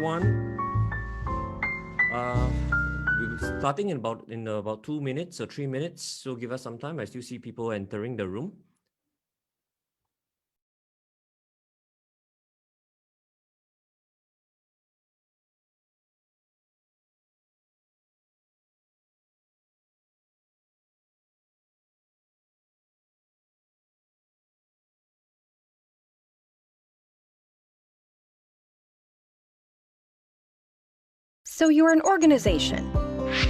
everyone. We'll be starting in about 2 minutes or 3 minutes. So give us some time. I still see people entering the room. So you're an organization,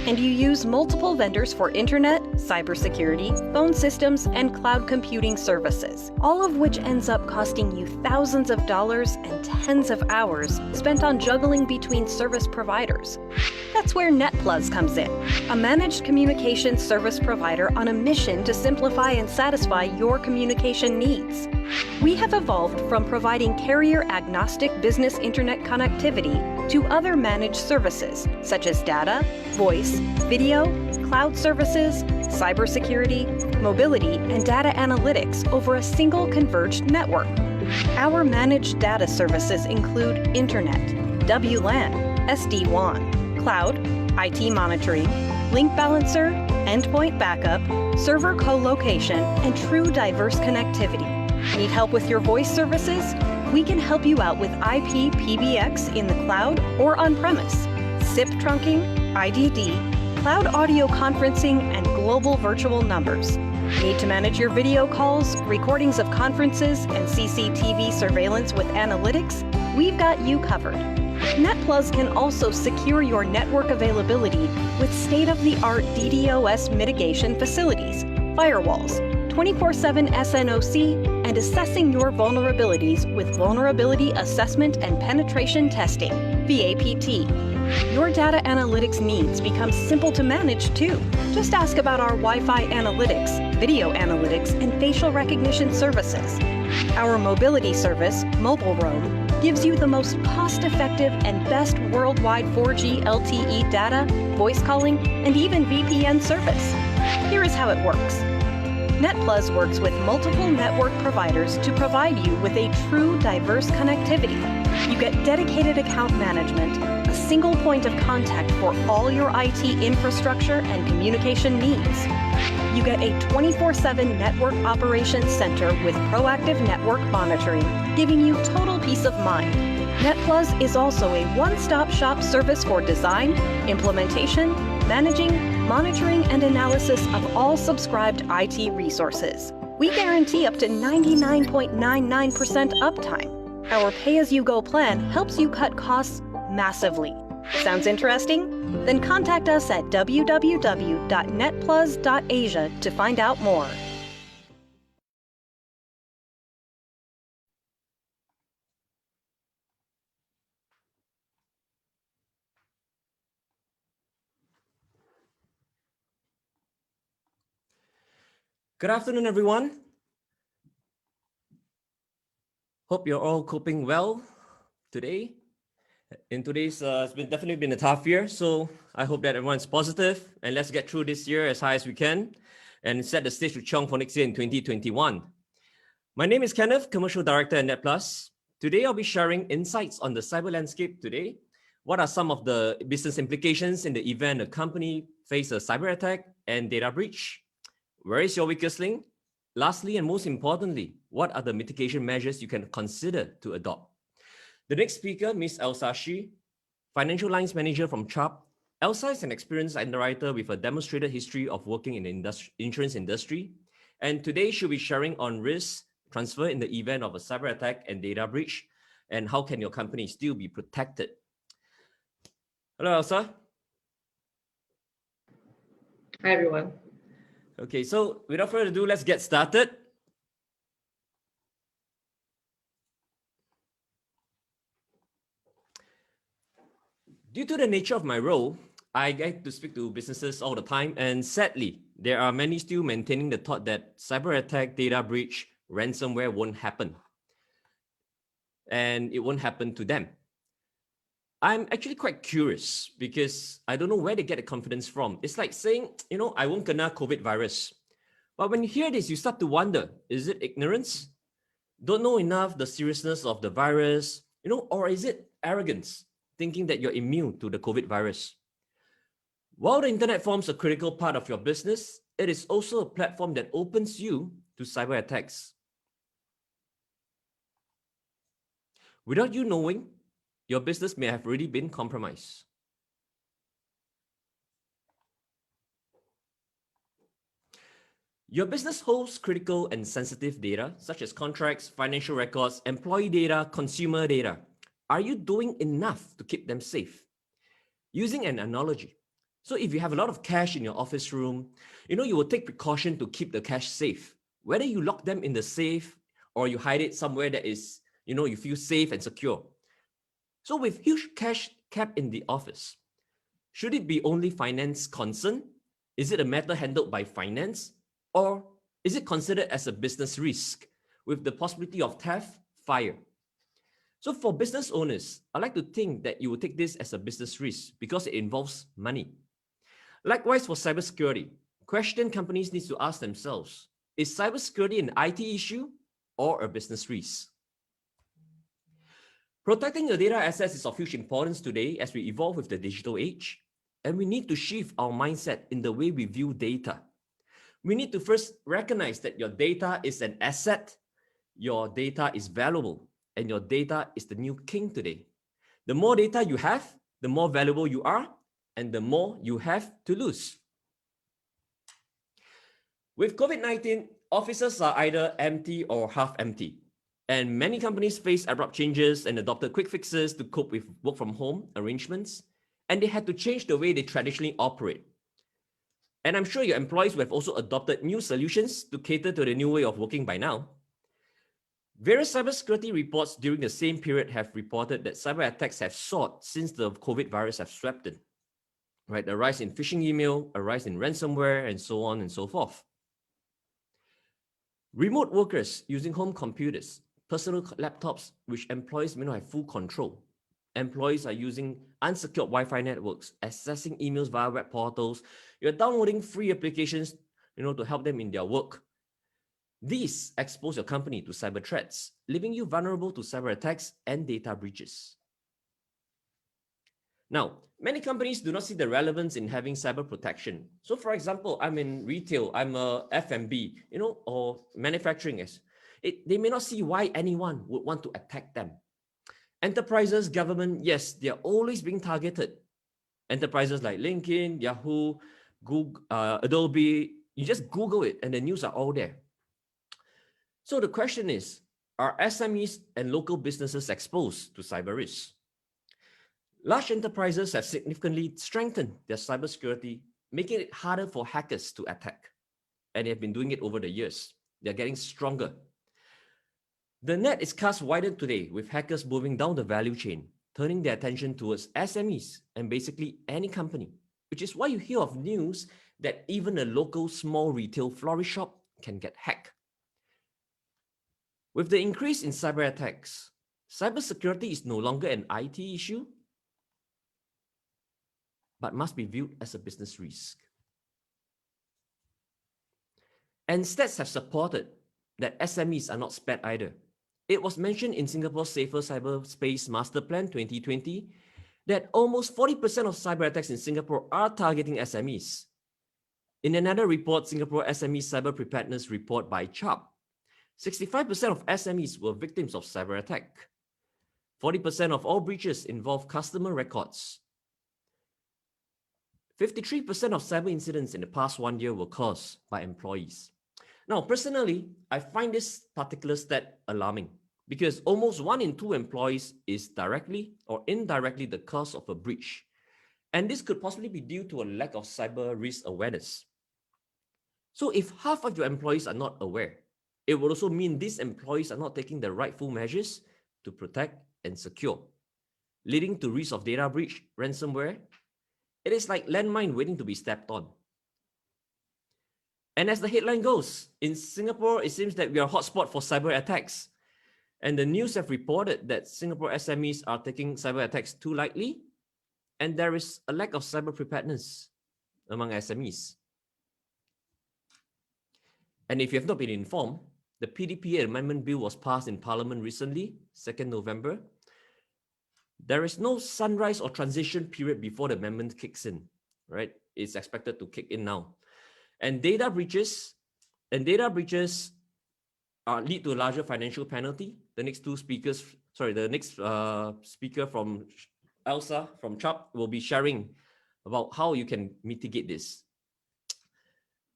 and you use multiple vendors for internet, cybersecurity, phone systems, and cloud computing services, all of which ends up costing you thousands of dollars and tens of hours spent on juggling between service providers. That's where NetPlus comes in, a managed communications service provider on a mission to simplify and satisfy your communication needs. We have evolved from providing carrier-agnostic business internet connectivity to other managed services, such as data, voice, video, cloud services, cybersecurity, mobility, and data analytics over a single converged network. Our managed data services include Internet, WLAN, SD-WAN, Cloud, IT monitoring, link balancer, endpoint backup, server co-location, and true diverse connectivity. Need help with your voice services? We can help you out with IP PBX in the cloud or on-premise, SIP trunking, IDD, cloud audio conferencing, and global virtual numbers. Need to manage your video calls, recordings of conferences, and CCTV surveillance with analytics? We've got you covered. NetPlus can also secure your network availability with state-of-the-art DDoS mitigation facilities, firewalls, 24/7 SNOC, and assessing your vulnerabilities with Vulnerability Assessment and Penetration Testing, VAPT. Your data analytics needs become simple to manage too. Just ask about our Wi-Fi analytics, video analytics, and facial recognition services. Our mobility service, Mobile Roam, gives you the most cost-effective and best worldwide 4G LTE data, voice calling, and even VPN service. Here is how it works. NetPlus works with multiple network providers to provide you with a true diverse connectivity. You get dedicated account management, a single point of contact for all your IT infrastructure and communication needs. You get a 24/7 network operations center with proactive network monitoring, giving you total peace of mind. NetPlus is also a one-stop shop service for design, implementation, managing, monitoring, and analysis of all subscribed IT resources. We guarantee up to 99.99% uptime. Our pay-as-you-go plan helps you cut costs massively. Sounds interesting? Then contact us at www.netplus.asia to find out more. Good afternoon, everyone. Hope you're all coping well today. In today's, it's definitely been a tough year, so I hope that everyone's positive and let's get through this year as high as we can and set the stage to Chong for next year in 2021. My name is Kenneth, Commercial Director at NetPlus. Today, I'll be sharing insights on the cyber landscape today. What are some of the business implications in the event a company faces a cyber attack and data breach? Where is your weakest link? Lastly, and most importantly, what are the mitigation measures you can consider to adopt? The next speaker, Ms. Elsa Shi, Financial Lines Manager from Chubb. Elsa is an experienced underwriter with a demonstrated history of working in the insurance industry. And today she'll be sharing on risk transfer in the event of a cyber attack and data breach, and how can your company still be protected. Hello, Elsa. Hi, everyone. Okay, so without further ado, let's get started. Due to the nature of my role, I get to speak to businesses all the time, and sadly, there are many still maintaining the thought that cyber attack, data breach, ransomware won't happen. And it won't happen to them. I'm actually quite curious because I don't know where they get the confidence from. It's like saying, I won't kena COVID virus. But when you hear this, you start to wonder, is it ignorance? Don't know enough the seriousness of the virus, or is it arrogance? thinking that you're immune to the COVID virus. While the internet forms a critical part of your business, it is also a platform that opens you to cyber attacks. Without you knowing, your business may have already been compromised. Your business holds critical and sensitive data, such as contracts, financial records, employee data, consumer data. Are you doing enough to keep them safe? Using an analogy. So if you have a lot of cash in your office room, you will take precaution to keep the cash safe. Whether you lock them in the safe or you hide it somewhere that is, you feel safe and secure. So with huge cash kept in the office, should it be only finance concern? Is it a matter handled by finance? Or is it considered as a business risk with the possibility of theft, fire? So for business owners, I like to think that you will take this as a business risk because it involves money. Likewise for cybersecurity, question companies need to ask themselves, is cybersecurity an IT issue or a business risk? Protecting your data assets is of huge importance today as we evolve with the digital age, and we need to shift our mindset in the way we view data. We need to first recognize that your data is an asset, your data is valuable, and your data is the new king today. The more data you have, the more valuable you are, and the more you have to lose. With COVID-19, offices are either empty or half empty, and many companies faced abrupt changes and adopted quick fixes to cope with work from home arrangements, and they had to change the way they traditionally operate. And I'm sure your employees will have also adopted new solutions to cater to the new way of working by now. Various cybersecurity reports during the same period have reported that cyber attacks have soared since the COVID virus have swept in. Right, a rise in phishing email, a rise in ransomware, and so on and so forth. Remote workers using home computers, personal laptops, which employees may not have full control. Employees are using unsecured Wi-Fi networks, accessing emails via web portals. You're downloading free applications, to help them in their work. These expose your company to cyber threats, leaving you vulnerable to cyber attacks and data breaches. Now, many companies do not see the relevance in having cyber protection. So for example, I'm in retail, I'm a F&B, or manufacturing. They may not see why anyone would want to attack them. Enterprises, government, yes, they're always being targeted. Enterprises like LinkedIn, Yahoo, Google, Adobe, you just Google it and the news are all there. So the question is, are SMEs and local businesses exposed to cyber risks? Large enterprises have significantly strengthened their cybersecurity, making it harder for hackers to attack. And they have been doing it over the years. They're getting stronger. The net is cast wider today with hackers moving down the value chain, turning their attention towards SMEs and basically any company, which is why you hear of news that even a local small retail florist shop can get hacked. With the increase in cyber attacks, cybersecurity is no longer an IT issue, but must be viewed as a business risk. And stats have supported that SMEs are not spared either. It was mentioned in Singapore's Safer Cyberspace Master Plan 2020 that almost 40% of cyber attacks in Singapore are targeting SMEs. In another report, Singapore SME Cyber Preparedness Report by CHARP, 65% of SMEs were victims of cyber attack. 40% of all breaches involve customer records. 53% of cyber incidents in the past 1 year were caused by employees. Now, personally, I find this particular stat alarming because almost 1 in 2 employees is directly or indirectly the cause of a breach. And this could possibly be due to a lack of cyber risk awareness. So if half of your employees are not aware, it will also mean these employees are not taking the rightful measures to protect and secure, leading to risk of data breach, ransomware. It is like landmine waiting to be stepped on. And as the headline goes, in Singapore, it seems that we are a hotspot for cyber attacks. And the news have reported that Singapore SMEs are taking cyber attacks too lightly, and there is a lack of cyber preparedness among SMEs. And if you have not been informed, the PDPA Amendment Bill was passed in Parliament recently, 2nd November. There is no sunrise or transition period before the amendment kicks in, right? It's expected to kick in now. And data breaches lead to a larger financial penalty. The next speaker from Elsa from CHUP will be sharing about how you can mitigate this.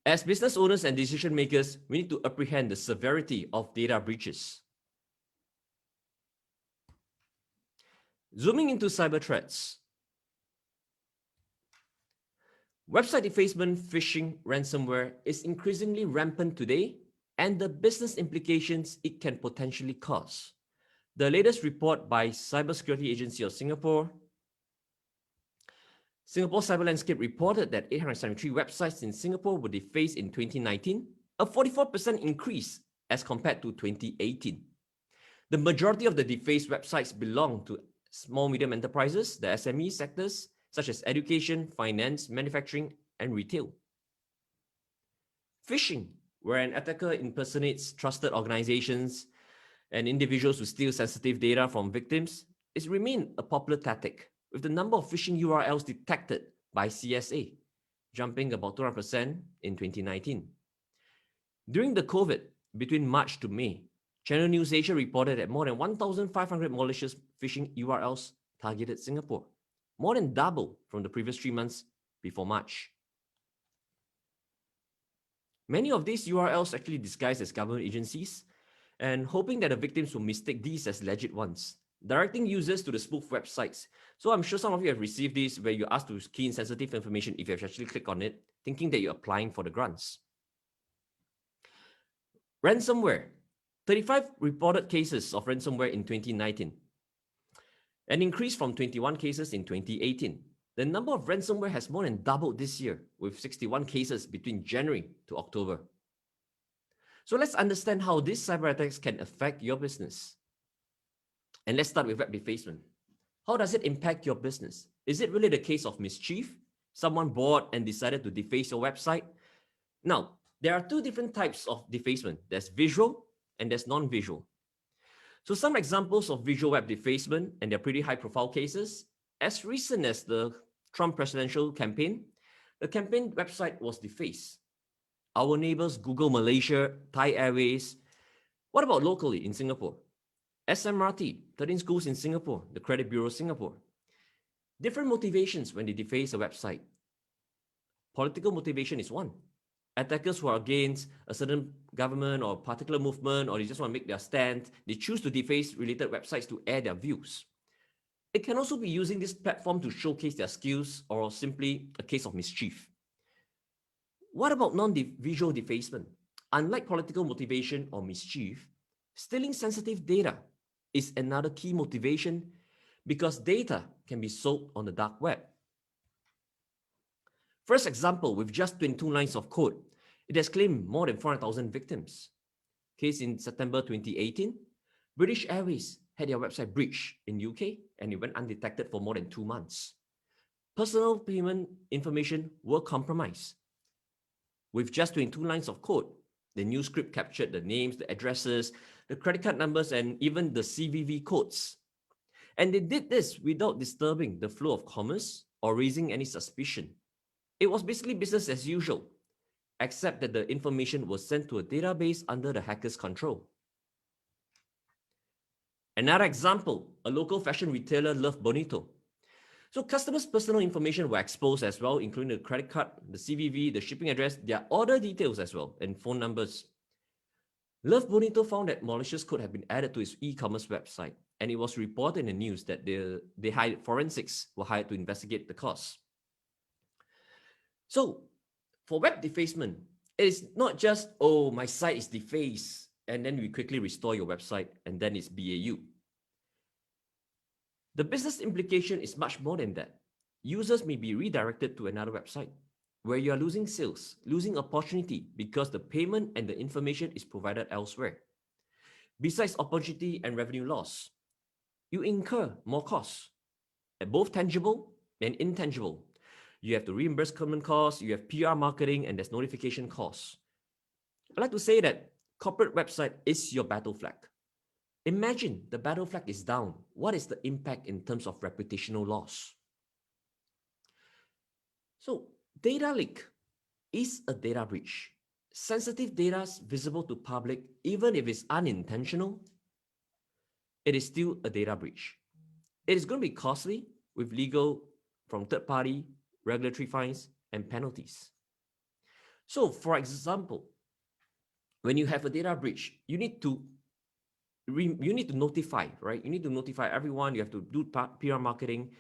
As business owners and decision makers, we need to apprehend the severity of data breaches. Zooming into cyber threats. Website defacement, phishing, ransomware is increasingly rampant today, and the business implications it can potentially cause. The latest report by Cybersecurity Agency of Singapore Cyber Landscape reported that 873 websites in Singapore were defaced in 2019, a 44% increase as compared to 2018. The majority of the defaced websites belong to small medium enterprises, the SME sectors, such as education, finance, manufacturing, and retail. Phishing, where an attacker impersonates trusted organizations and individuals who steal sensitive data from victims, is remained a popular tactic, with the number of phishing URLs detected by CSA jumping about 200% in 2019. During the COVID, between March to May, Channel News Asia reported that more than 1,500 malicious phishing URLs targeted Singapore, more than double from the previous 3 months before March. Many of these URLs actually disguised as government agencies, and hoping that the victims will mistake these as legit ones, directing users to the spoof websites. So I'm sure some of you have received these where you're asked to key in sensitive information if you have actually clicked on it, thinking that you're applying for the grants. Ransomware. 35 reported cases of ransomware in 2019, an increase from 21 cases in 2018. The number of ransomware has more than doubled this year, with 61 cases between January to October. So let's understand how these cyber attacks can affect your business. And let's start with web defacement. How does it impact your business? Is it really the case of mischief? Someone bored and decided to deface your website? Now, there are two different types of defacement. There's visual and there's non-visual. So some examples of visual web defacement, and they're pretty high-profile cases. As recent as the Trump presidential campaign, the campaign website was defaced. Our neighbors, Google Malaysia, Thai Airways. What about locally in Singapore? SMRT, 13 schools in Singapore, the Credit Bureau Singapore. Different motivations when they deface a website. Political motivation is one. Attackers who are against a certain government or particular movement, or they just want to make their stand, they choose to deface related websites to air their views. It can also be using this platform to showcase their skills, or simply a case of mischief. What about non-visual defacement? Unlike political motivation or mischief, stealing sensitive data is another key motivation because data can be sold on the dark web. First example, with just 22 lines of code, it has claimed more than 400,000 victims. Case in September 2018, British Airways had their website breached in UK and it went undetected for more than 2 months. Personal payment information were compromised. With just 22 lines of code, the new script captured the names, the addresses, the credit card numbers, and even the CVV codes. And they did this without disturbing the flow of commerce or raising any suspicion. It was basically business as usual, except that the information was sent to a database under the hacker's control. Another example, a local fashion retailer, Love Bonito. So customers' personal information were exposed as well, including the credit card, the CVV, the shipping address, their order details as well, and phone numbers. Love Bonito found that malicious code had been added to its e-commerce website, and it was reported in the news that forensics were hired to investigate the cause. So for web defacement, it is not just, oh, my site is defaced, and then we quickly restore your website, and then it's BAU. The business implication is much more than that. Users may be redirected to another website where you are losing sales, losing opportunity because the payment and the information is provided elsewhere. Besides opportunity and revenue loss, you incur more costs, both tangible and intangible. You have to reimburse common costs, you have PR marketing, and there's notification costs. I like to say that corporate website is your battle flag. Imagine the battle flag is down. What is the impact in terms of reputational loss? So, data leak is a data breach. Sensitive data is visible to public, even if it's unintentional, it is still a data breach. It is going to be costly with legal from third party, regulatory fines, and penalties. So, for example, when you have a data breach, you need to notify, right? You need to notify everyone. You have to do PR marketing,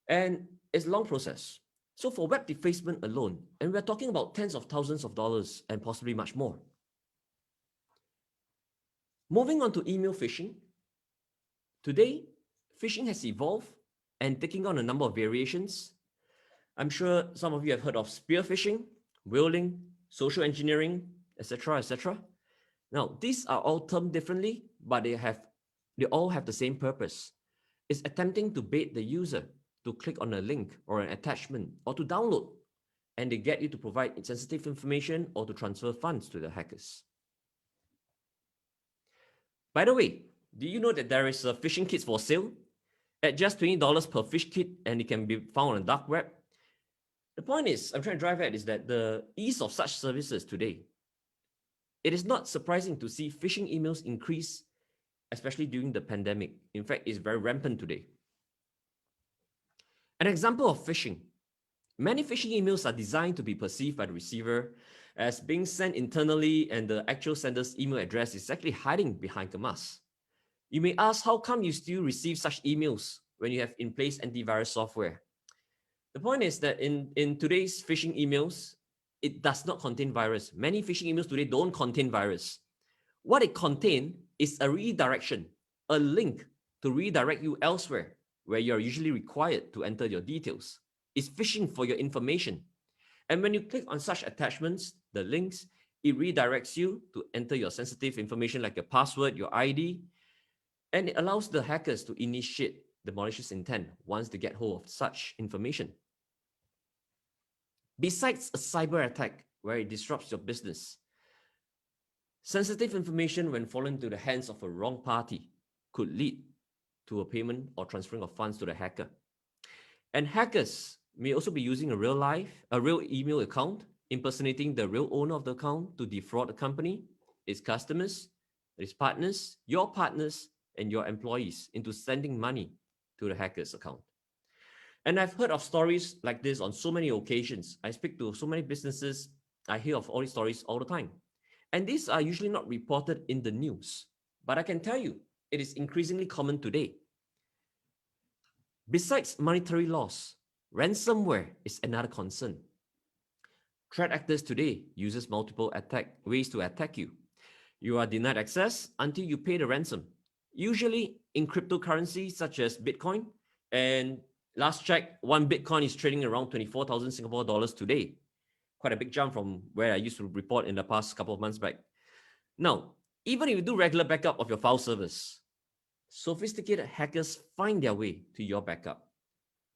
and it's a long process. So for web defacement alone, and we're talking about tens of thousands of dollars and possibly much more. Moving on to email phishing. Today, phishing has evolved and taking on a number of variations. I'm sure some of you have heard of spear phishing, whaling, social engineering, etc., etc. Now, these are all termed differently, but they all have the same purpose. It's attempting to bait the user to click on a link or an attachment or to download, and they get you to provide sensitive information or to transfer funds to the hackers. By the way, do you know that there is a phishing kit for sale at just $20 per fish kit, and it can be found on the dark web? The point is, I'm trying to drive at is that the ease of such services today, it is not surprising to see phishing emails increase, especially during the pandemic. In fact, it's very rampant today. An example of phishing. Many phishing emails are designed to be perceived by the receiver as being sent internally, and the actual sender's email address is actually hiding behind a mask. You may ask, how come you still receive such emails when you have in place antivirus software? The point is that in today's phishing emails, it does not contain virus. Many phishing emails today don't contain virus. What it contains is a redirection, a link to redirect you elsewhere where you're usually required to enter your details. It's phishing for your information. And when you click on such attachments, the links, it redirects you to enter your sensitive information like your password, your ID, and it allows the hackers to initiate the malicious intent once they get hold of such information. Besides a cyber attack where it disrupts your business, sensitive information when fallen into the hands of a wrong party could lead to a payment or transferring of funds to the hacker. And hackers may also be using a real email account, impersonating the real owner of the account to defraud the company, its customers, its partners, and your employees into sending money to the hacker's account. And I've heard of stories like this on so many occasions. I speak to so many businesses. I hear of all these stories all the time. And these are usually not reported in the news. But I can tell you, it is increasingly common today. Besides monetary loss, ransomware is another concern. Threat actors today uses multiple ways to attack you. You are denied access until you pay the ransom, usually in cryptocurrency such as Bitcoin. And last check, one Bitcoin is trading around 24,000 Singapore dollars today. Quite a big jump from where I used to report in the past couple of months back. Now, even if you do regular backup of your file servers, sophisticated hackers find their way to your backup.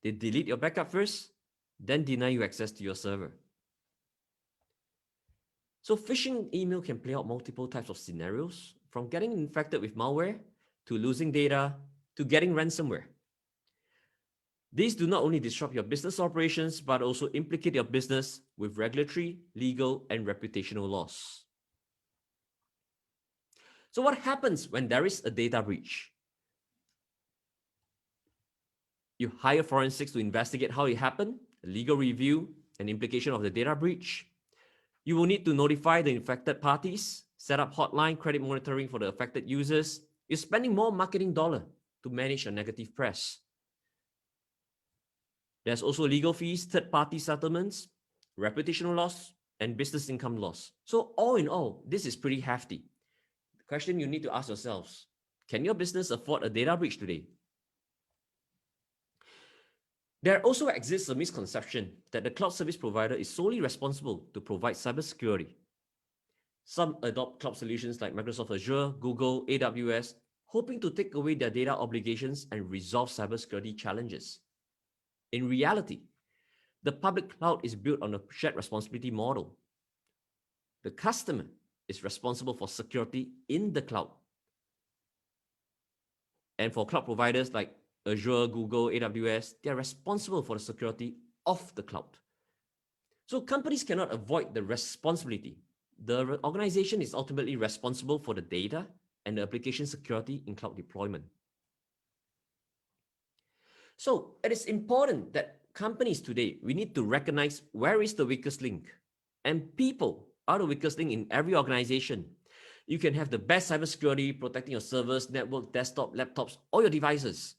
They delete your backup first, then deny you access to your server. So phishing email can play out multiple types of scenarios, from getting infected with malware, to losing data, to getting ransomware. These do not only disrupt your business operations, but also implicate your business with regulatory, legal, and reputational loss. So what happens when there is a data breach? You hire forensics to investigate how it happened, a legal review, and implication of the data breach. You will need to notify the infected parties, set up hotline credit monitoring for the affected users. You're spending more marketing dollar to manage a negative press. There's also legal fees, third-party settlements, reputational loss, and business income loss. So all in all, this is pretty hefty. The question you need to ask yourselves, can your business afford a data breach today? There also exists a misconception that the cloud service provider is solely responsible to provide cybersecurity. Some adopt cloud solutions like Microsoft Azure, Google, AWS, hoping to take away their data obligations and resolve cybersecurity challenges. In reality, the public cloud is built on a shared responsibility model. The customer is responsible for security in the cloud. And for cloud providers like Azure, Google, AWS, they are responsible for the security of the cloud. So companies cannot avoid the responsibility. The organization is ultimately responsible for the data and the application security in cloud deployment. So it is important that companies today, we need to recognize where is the weakest link. And people are the weakest link in every organization. You can have the best cybersecurity protecting your servers, network, desktop, laptops, or your devices.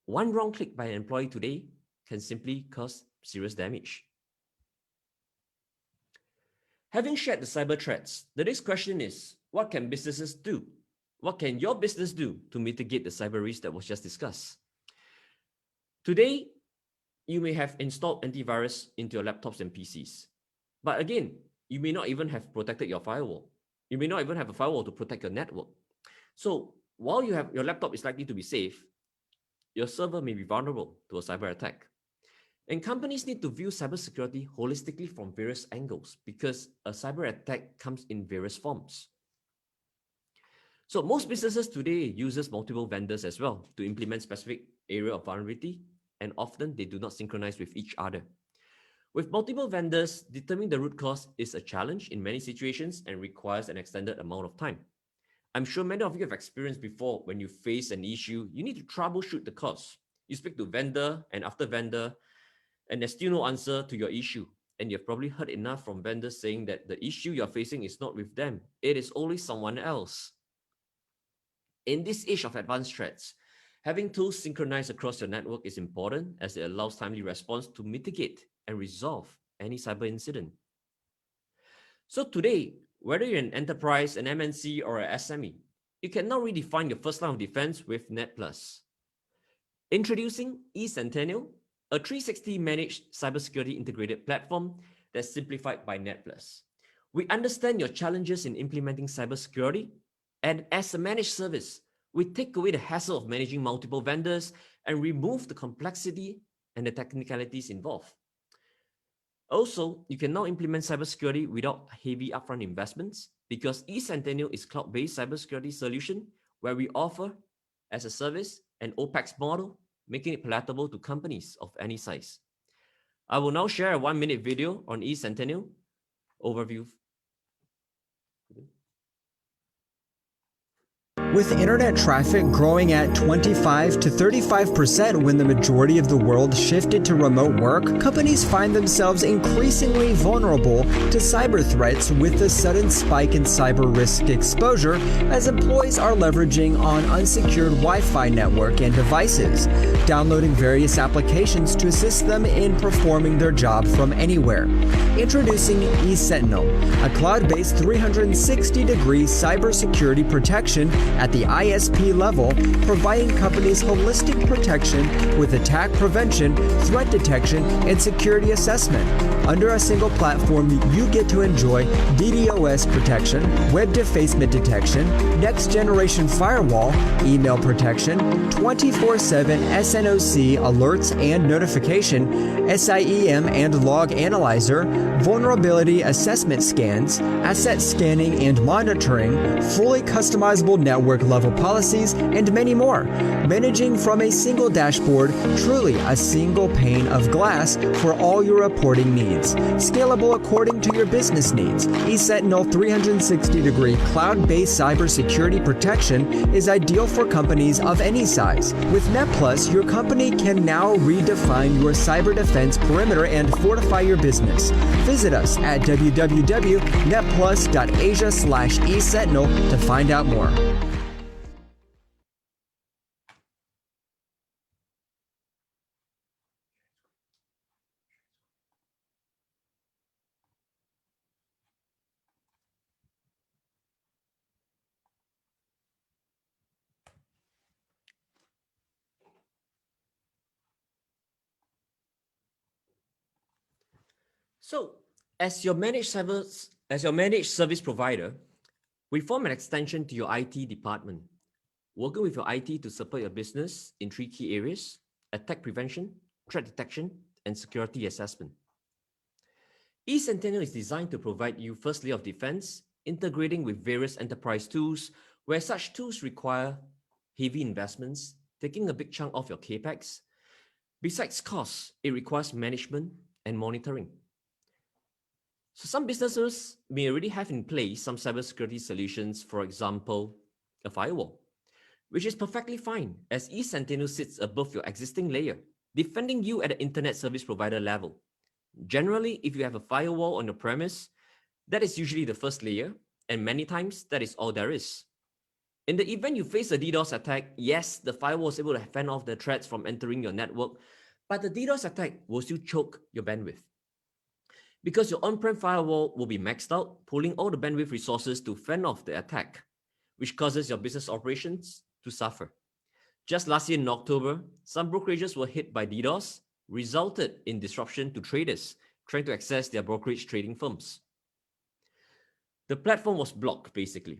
One wrong click by an employee today can simply cause serious damage. Having shared the cyber threats, the next question is, what can businesses do? What can your business do to mitigate the cyber risk that was just discussed? Today, you may have installed antivirus into your laptops and PCs. But again, you may not even have protected your firewall. You may not even have a firewall to protect your network. So while your laptop is likely to be safe, your server may be vulnerable to a cyber attack. And companies need to view cybersecurity holistically from various angles because a cyber attack comes in various forms. So most businesses today uses multiple vendors as well to implement specific area of vulnerability, and often they do not synchronize with each other. With multiple vendors, determining the root cause is a challenge in many situations and requires an extended amount of time. I'm sure many of you have experienced before when you face an issue, you need to troubleshoot the cause. You speak to vendor and after vendor, and there's still no answer to your issue. And you've probably heard enough from vendors saying that the issue you're facing is not with them, it is always someone else. In this age of advanced threats, having tools synchronized across your network is important as it allows timely response to mitigate and resolve any cyber incident. So today, whether you're an enterprise, an MNC, or an SME, you can now redefine your first line of defense with NetPlus. Introducing eCentennial, a 360 managed cybersecurity integrated platform that's simplified by NetPlus. We understand your challenges in implementing cybersecurity, and as a managed service, we take away the hassle of managing multiple vendors and remove the complexity and the technicalities involved. Also, you can now implement cybersecurity without heavy upfront investments because eCentennial is cloud-based cybersecurity solution where we offer as a service an OPEX model, making it palatable to companies of any size. I will now share a 1-minute video on eCentennial overview. With internet traffic growing at 25 to 35% when the majority of the world shifted to remote work, companies find themselves increasingly vulnerable to cyber threats with the sudden spike in cyber risk exposure as employees are leveraging on unsecured Wi-Fi network and devices, downloading various applications to assist them in performing their job from anywhere. Introducing eSentinel, a cloud-based 360-degree cybersecurity protection at the ISP level, providing companies holistic protection with attack prevention, threat detection, and security assessment. Under a single platform, you get to enjoy DDoS protection, web defacement detection, next-generation firewall, email protection, 24/7 SNOC alerts and notification, SIEM and log analyzer, vulnerability assessment scans, asset scanning and monitoring, fully customizable network level policies, and many more. Managing from a single dashboard, truly a single pane of glass for all your reporting needs. Scalable according to your business needs. eSentinel 360-degree cloud-based cybersecurity protection is ideal for companies of any size. With NetPlus, your company can now redefine your cyber defense perimeter and fortify your business. Visit us at www.netplus.asia/eSentinel to find out more. So, as your managed service provider, we form an extension to your IT department, working with your IT to support your business in 3 key areas: attack prevention, threat detection, and security assessment. eCentennial is designed to provide you first layer of defense, integrating with various enterprise tools where such tools require heavy investments, taking a big chunk off your capex. Besides costs, it requires management and monitoring. So some businesses may already have in place some cybersecurity solutions, for example, a firewall, which is perfectly fine as eSentinel sits above your existing layer, defending you at the internet service provider level. Generally, if you have a firewall on your premise, that is usually the first layer, and many times that is all there is. In the event you face a DDoS attack, yes, the firewall is able to fend off the threats from entering your network, but the DDoS attack will still choke your bandwidth. Because your on-prem firewall will be maxed out, pulling all the bandwidth resources to fend off the attack, which causes your business operations to suffer. Just last year in October, some brokerages were hit by DDoS, resulted in disruption to traders trying to access their brokerage trading firms. The platform was blocked, basically.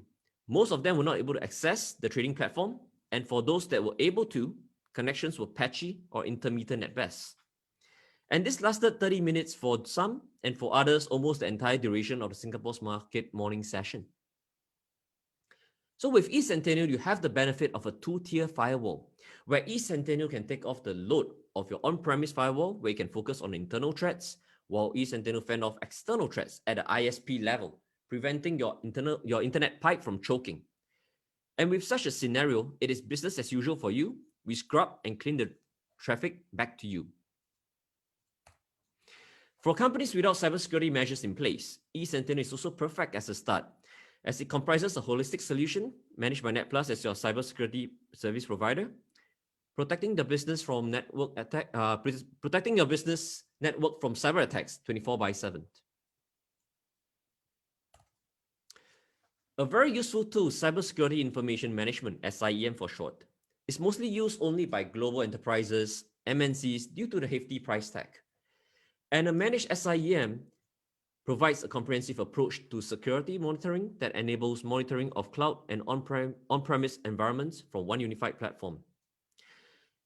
Most of them were not able to access the trading platform, and for those that were able to, connections were patchy or intermittent at best. And this lasted 30 minutes for some, and for others, almost the entire duration of the Singapore's market morning session. So with eSentinel, you have the benefit of a two-tier firewall, where eSentinel can take off the load of your on-premise firewall, where you can focus on internal threats, while eSentinel fend off external threats at the ISP level, preventing your internet pipe from choking. And with such a scenario, it is business as usual for you. We scrub and clean the traffic back to you. For companies without cybersecurity measures in place, eSentinel is also perfect as a start, as it comprises a holistic solution managed by NetPlus as your cybersecurity service provider, protecting the business from network attack, protecting your business network from cyber attacks 24/7. A very useful tool, Cybersecurity Information Management, SIEM for short, is mostly used only by global enterprises, MNCs, due to the hefty price tag. And a managed SIEM provides a comprehensive approach to security monitoring that enables monitoring of cloud and on-premise environments from one unified platform.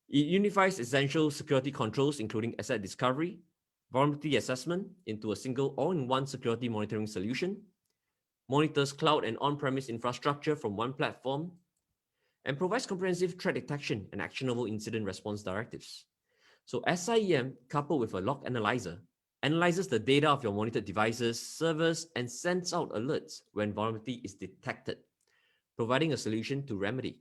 It unifies essential security controls, including asset discovery, vulnerability assessment, into a single all-in-one security monitoring solution, monitors cloud and on-premise infrastructure from one platform, and provides comprehensive threat detection and actionable incident response directives. So SIEM, coupled with a log analyzer, analyzes the data of your monitored devices, servers, and sends out alerts when vulnerability is detected, providing a solution to remedy.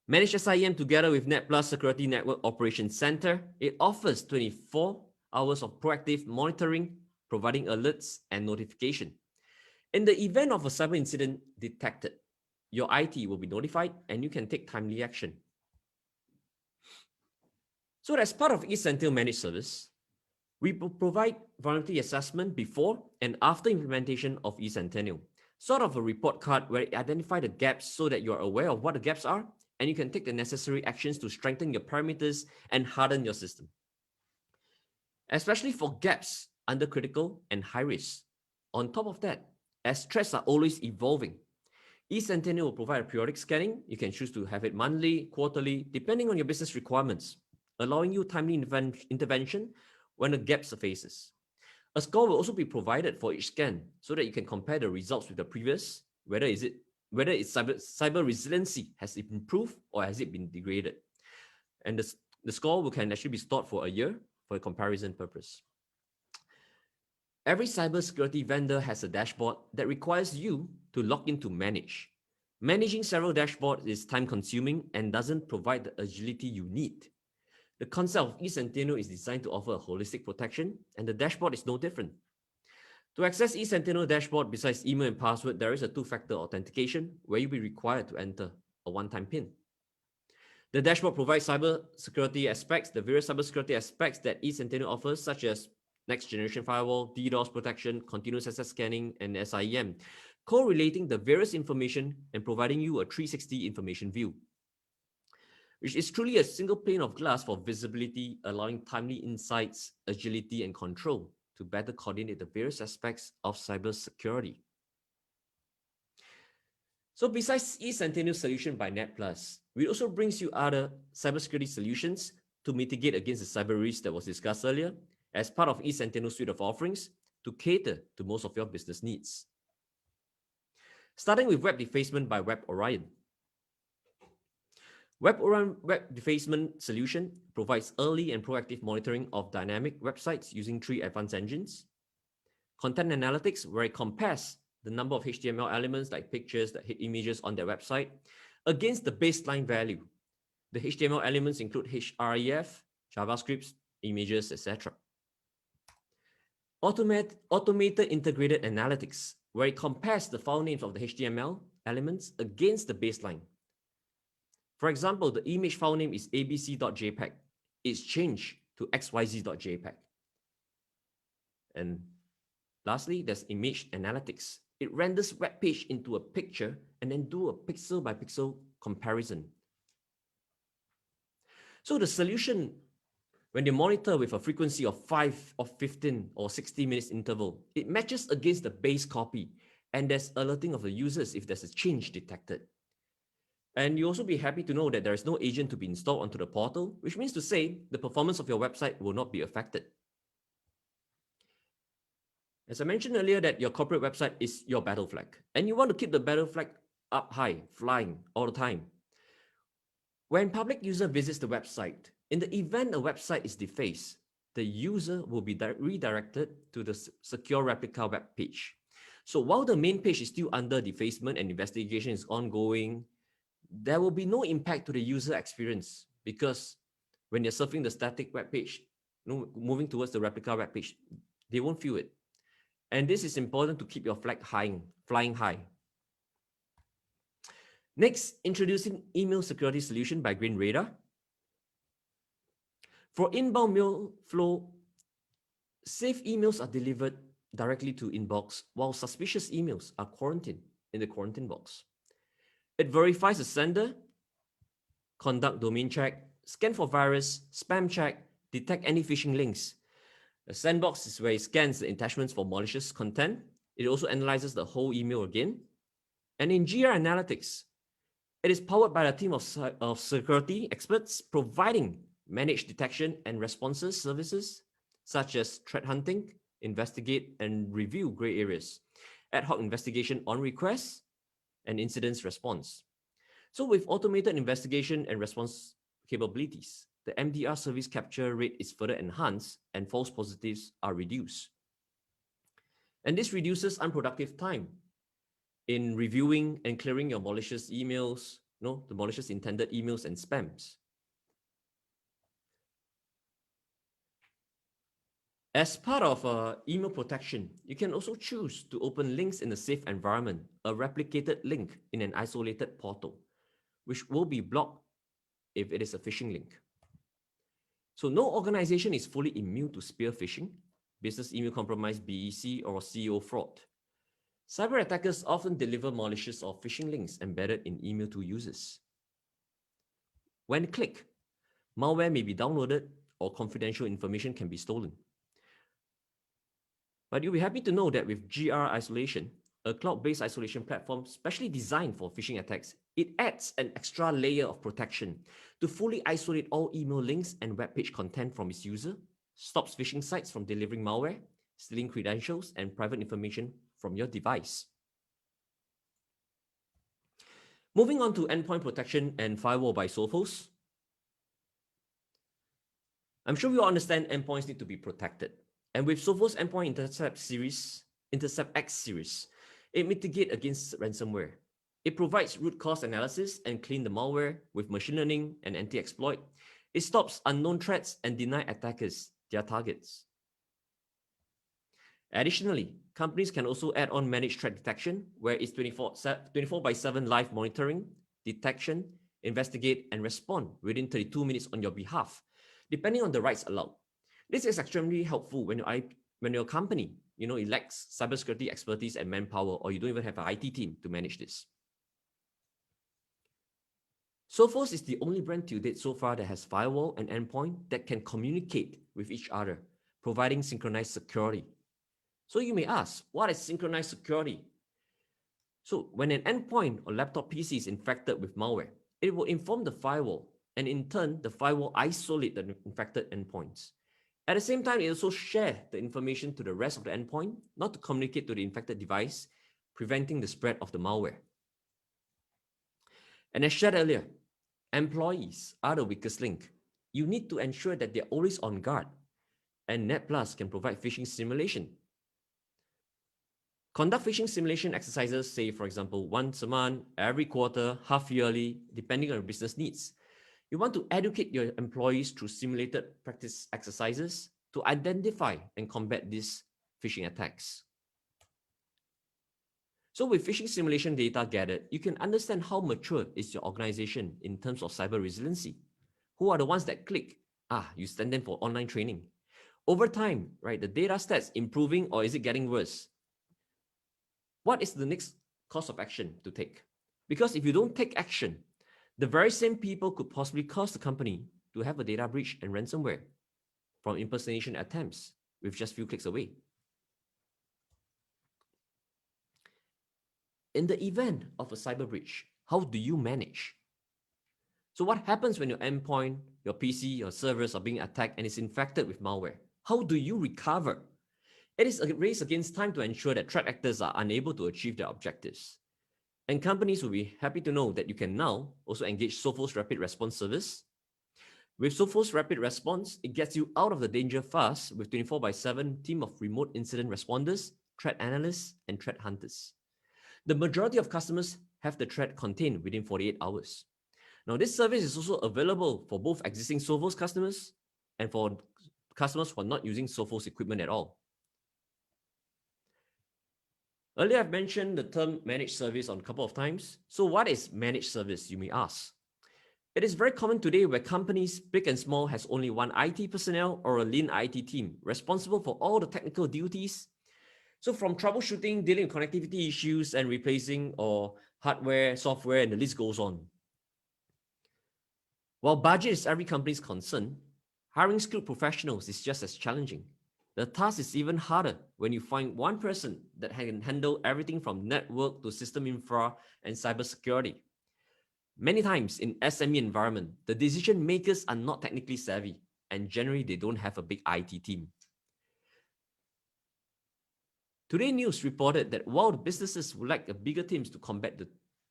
Managed SIEM together with NetPlus Security Network Operations Center, it offers 24 hours of proactive monitoring, providing alerts and notification. In the event of a cyber incident detected, your IT will be notified and you can take timely action. So as part of eSentinel Managed Service, we provide vulnerability assessment before and after implementation of eSentinel, sort of a report card where it identifies the gaps so that you're aware of what the gaps are and you can take the necessary actions to strengthen your parameters and harden your system. Especially for gaps under critical and high risk. On top of that, as threats are always evolving, eSentinel will provide a periodic scanning. You can choose to have it monthly, quarterly, depending on your business requirements, allowing you timely intervention when a gap surfaces. A score will also be provided for each scan so that you can compare the results with the previous, whether its cyber resiliency has improved or has it been degraded. And the score can actually be stored for a year for a comparison purpose. Every cybersecurity vendor has a dashboard that requires you to log in to manage. Managing several dashboards is time-consuming and doesn't provide the agility you need. The concept of eSentinel is designed to offer a holistic protection, and the dashboard is no different. To access eSentinel dashboard, besides email and password, there is a two-factor authentication where you'll be required to enter a one-time PIN. The dashboard provides cybersecurity aspects, the various cybersecurity aspects that eSentinel offers, such as next-generation firewall, DDoS protection, continuous access scanning, and SIEM, correlating the various information and providing you a 360 information view, which is truly a single pane of glass for visibility, allowing timely insights, agility, and control to better coordinate the various aspects of cybersecurity. So besides eSentinel solution by NetPlus, we also brings you other cybersecurity solutions to mitigate against the cyber risk that was discussed earlier as part of eSentinel suite of offerings to cater to most of your business needs. Starting with web defacement by Web Orion. Web defacement solution provides early and proactive monitoring of dynamic websites using 3 advanced engines. Content analytics, where it compares the number of HTML elements like pictures, images on their website against the baseline value. The HTML elements include href, JavaScript, images, etc. Automated integrated analytics, where it compares the file names of the HTML elements against the baseline. For example, the image file name is abc.jpg. It's changed to xyz.jpg. And lastly, there's image analytics. It renders web page into a picture and then do a pixel by pixel comparison. So the solution, when they monitor with a frequency of 5 or 15 or 60 minutes interval, it matches against the base copy, and there's alerting of the users if there's a change detected. And you'll also be happy to know that there is no agent to be installed onto the portal, which means to say the performance of your website will not be affected. As I mentioned earlier, that your corporate website is your battle flag, and you want to keep the battle flag up high, flying all the time. When public user visits the website, in the event a website is defaced, the user will be redirected to the secure replica web page. So while the main page is still under defacement and investigation is ongoing, there will be no impact to the user experience, because when you're surfing the static web page, moving towards the replica web page, they won't feel it. And this is important to keep your flag flying high. Next, introducing email security solution by Green Radar. For inbound mail flow, safe emails are delivered directly to inbox, while suspicious emails are quarantined in the quarantine box. It verifies the sender, conduct domain check, scan for virus, spam check, detect any phishing links. The sandbox is where it scans the attachments for malicious content. It also analyzes the whole email again. And in GR Analytics, it is powered by a team of security experts providing managed detection and responses services, such as threat hunting, investigate and review gray areas, ad hoc investigation on request, and incidents response. So with automated investigation and response capabilities, the MDR service capture rate is further enhanced and false positives are reduced. And this reduces unproductive time in reviewing and clearing your malicious emails, the malicious intended emails and spams. As part of email protection, you can also choose to open links in a safe environment, a replicated link in an isolated portal, which will be blocked if it is a phishing link. So no organization is fully immune to spear phishing, business email compromise, BEC, or CEO fraud. Cyber attackers often deliver malicious or phishing links embedded in email to users. When clicked, malware may be downloaded or confidential information can be stolen. But you'll be happy to know that with GR Isolation, a cloud-based isolation platform specially designed for phishing attacks, it adds an extra layer of protection to fully isolate all email links and web page content from its user, stops phishing sites from delivering malware, stealing credentials and private information from your device. Moving on to endpoint protection and firewall by Sophos. I'm sure we all understand endpoints need to be protected. And with Sophos Endpoint Intercept X series, it mitigates against ransomware. It provides root cause analysis and clean the malware with machine learning and anti-exploit. It stops unknown threats and deny attackers their targets. Additionally, companies can also add on managed threat detection, where it's 24/7 live monitoring, detection, investigate, and respond within 32 minutes on your behalf, depending on the rights allowed. This is extremely helpful when your company, it lacks cybersecurity expertise and manpower, or you don't even have an IT team to manage this. Sophos is the only brand to date so far that has firewall and endpoint that can communicate with each other, providing synchronized security. So you may ask, what is synchronized security? So when an endpoint or laptop PC is infected with malware, it will inform the firewall, and in turn, the firewall isolate the infected endpoints. At the same time, it also shares the information to the rest of the endpoint, not to communicate to the infected device, preventing the spread of the malware. And as shared earlier, employees are the weakest link. You need to ensure that they're always on guard, and NetPlus can provide phishing simulation. Conduct phishing simulation exercises, say, for example, once a month, every quarter, half yearly, depending on your business needs. You want to educate your employees through simulated practice exercises to identify and combat these phishing attacks. So with phishing simulation data gathered, you can understand how mature is your organization in terms of cyber resiliency. Who are the ones that click? You send them for online training. Over time, right, the data stats improving or is it getting worse? What is the next course of action to take? Because if you don't take action, the very same people could possibly cause the company to have a data breach and ransomware from impersonation attempts with just few clicks away. In the event of a cyber breach, how do you manage? So what happens when your endpoint, your PC, your servers are being attacked and is infected with malware? How do you recover? It is a race against time to ensure that threat actors are unable to achieve their objectives. And companies will be happy to know that you can now also engage Sophos Rapid Response Service. With Sophos Rapid Response, it gets you out of the danger fast with 24/7 team of remote incident responders, threat analysts, and threat hunters. The majority of customers have the threat contained within 48 hours. Now, this service is also available for both existing Sophos customers and for customers who are not using Sophos equipment at all. Earlier, I've mentioned the term managed service on a couple of times. So what is managed service, you may ask? It is very common today where companies, big and small, has only one IT personnel or a lean IT team responsible for all the technical duties. So from troubleshooting, dealing with connectivity issues and replacing or hardware, software, and the list goes on. While budget is every company's concern, hiring skilled professionals is just as challenging. The task is even harder when you find one person that can handle everything from network to system infra and cybersecurity. Many times in SME environment, the decision makers are not technically savvy and generally they don't have a big IT team. Today News reported that while the businesses would like a bigger teams to combat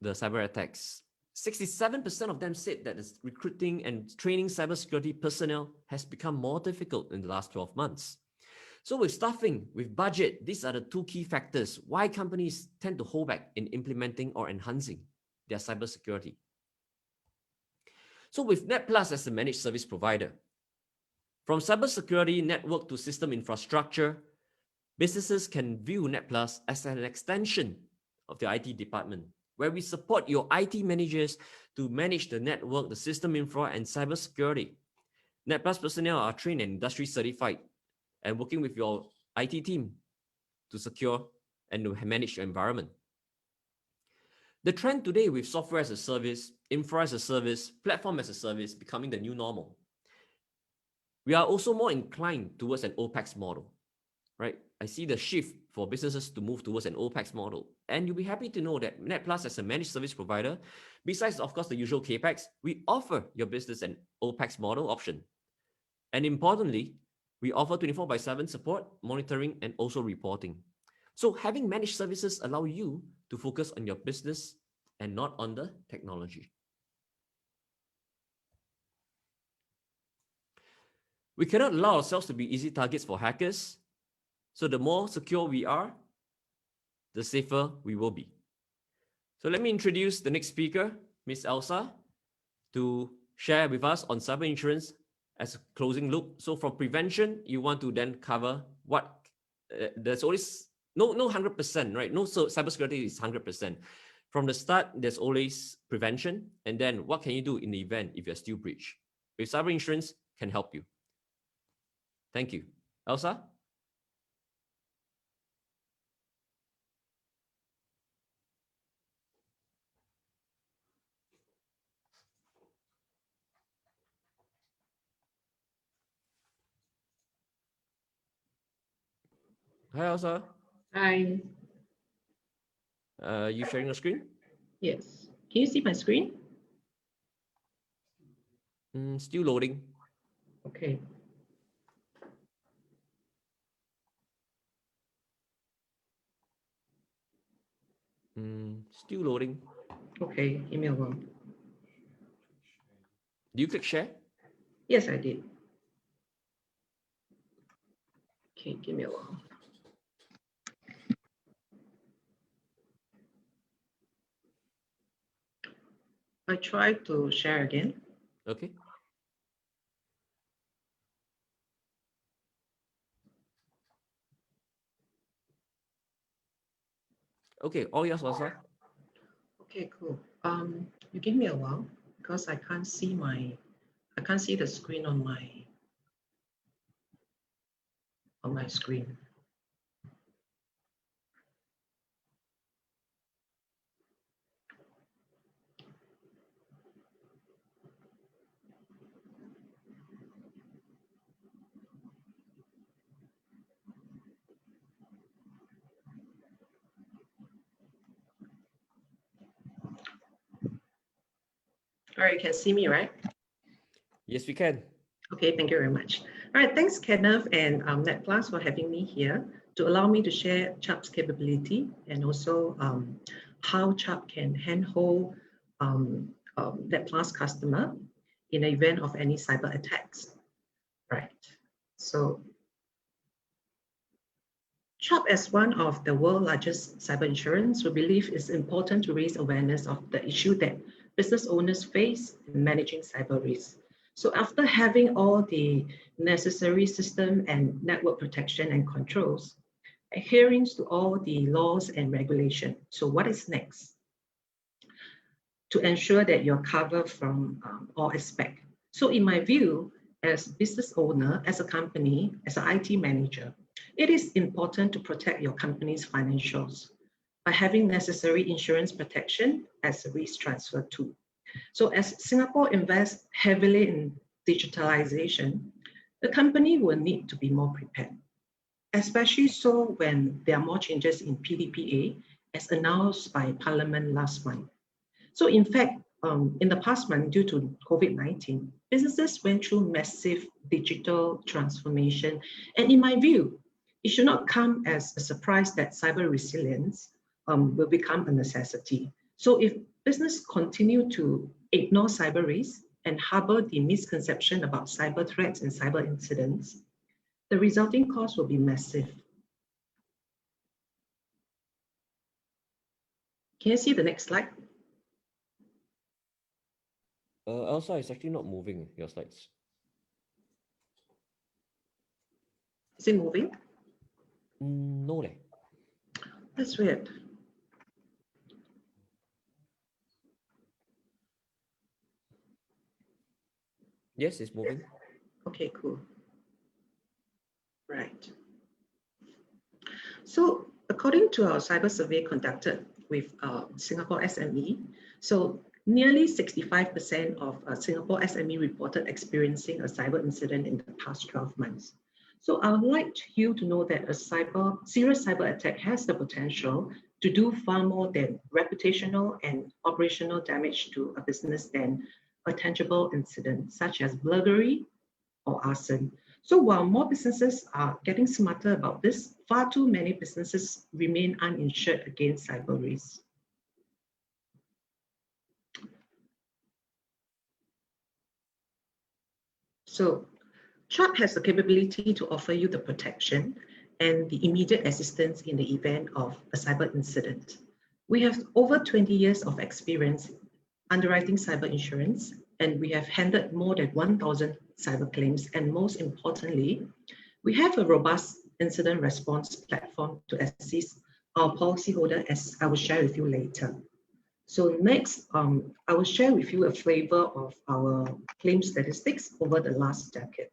the cyber attacks, 67% of them said that recruiting and training cybersecurity personnel has become more difficult in the last 12 months. So with staffing, with budget, these are the two key factors why companies tend to hold back in implementing or enhancing their cybersecurity. So with NetPlus as a managed service provider, from cybersecurity network to system infrastructure, businesses can view NetPlus as an extension of the IT department, where we support your IT managers to manage the network, the system infra, and cybersecurity. NetPlus personnel are trained and industry certified and working with your IT team to secure and to manage your environment. The trend today with software as a service, infra as a service, platform as a service becoming the new normal. We are also more inclined towards an OPEX model, right? I see the shift for businesses to move towards an OPEX model. And you'll be happy to know that NetPlus as a managed service provider, besides of course the usual CAPEX, we offer your business an OPEX model option. And importantly, we offer 24/7 support, monitoring, and also reporting. So having managed services allow you to focus on your business and not on the technology. We cannot allow ourselves to be easy targets for hackers. So the more secure we are, the safer we will be. So let me introduce the next speaker, Ms. Elsa, to share with us on cyber insurance as a closing loop. So from prevention, you want to then cover what there's always no 100%, right? No, so cybersecurity is 100%. From the start, there's always prevention, and then what can you do in the event if you're still breached? With cyber insurance can help you. Thank you, Elsa. Hi, Elsa. Hi. You sharing your screen? Yes. Can you see my screen? Still loading. Okay. Still loading. Okay. Give me a while. Do you click share? Yes, I did. Okay, give me a while. I tried to share again. Okay. Okay, all yours, Elsa. Okay, cool. You give me a while because I can't see the screen on my screen. All right, you can see me, right? Yes, we can. Okay, thank you very much. All right, thanks Kenneth and NetPlus for having me here to allow me to share CHAP's capability and also how CHAP can handhold NetPlus customer in the event of any cyber attacks. Right, so CHAP, as one of the world's largest cyber insurance, we believe it's important to raise awareness of the issue that business owners face in managing cyber risks. So after having all the necessary system and network protection and controls, adhering to all the laws and regulation. So what is next? To ensure that you're covered from all aspects. So in my view, as business owner, as a company, as an IT manager, it is important to protect your company's financials by having necessary insurance protection as a risk transfer tool. So as Singapore invests heavily in digitalization, the company will need to be more prepared, especially so when there are more changes in PDPA as announced by Parliament last month. So in fact, in the past month, due to COVID-19, businesses went through massive digital transformation. And in my view, it should not come as a surprise that cyber resilience will become a necessity. So if business continue to ignore cyber risks and harbor the misconception about cyber threats and cyber incidents, the resulting cost will be massive. Can you see the next slide? Elsa, it's actually not moving, your slides. Is it moving? No, leh. That's weird. Yes, it's moving. Okay, cool. Right. So according to our cyber survey conducted with Singapore SME, so nearly 65% of Singapore SME reported experiencing a cyber incident in the past 12 months. So I would like you to know that a serious cyber attack has the potential to do far more than reputational and operational damage to a business than a tangible incident, such as burglary or arson. So while more businesses are getting smarter about this, far too many businesses remain uninsured against cyber risks. So CHAP has the capability to offer you the protection and the immediate assistance in the event of a cyber incident. We have over 20 years of experience underwriting cyber insurance, and we have handled more than 1,000 cyber claims. And most importantly, we have a robust incident response platform to assist our policyholder, as I will share with you later. So next, I will share with you a flavor of our claim statistics over the last decade.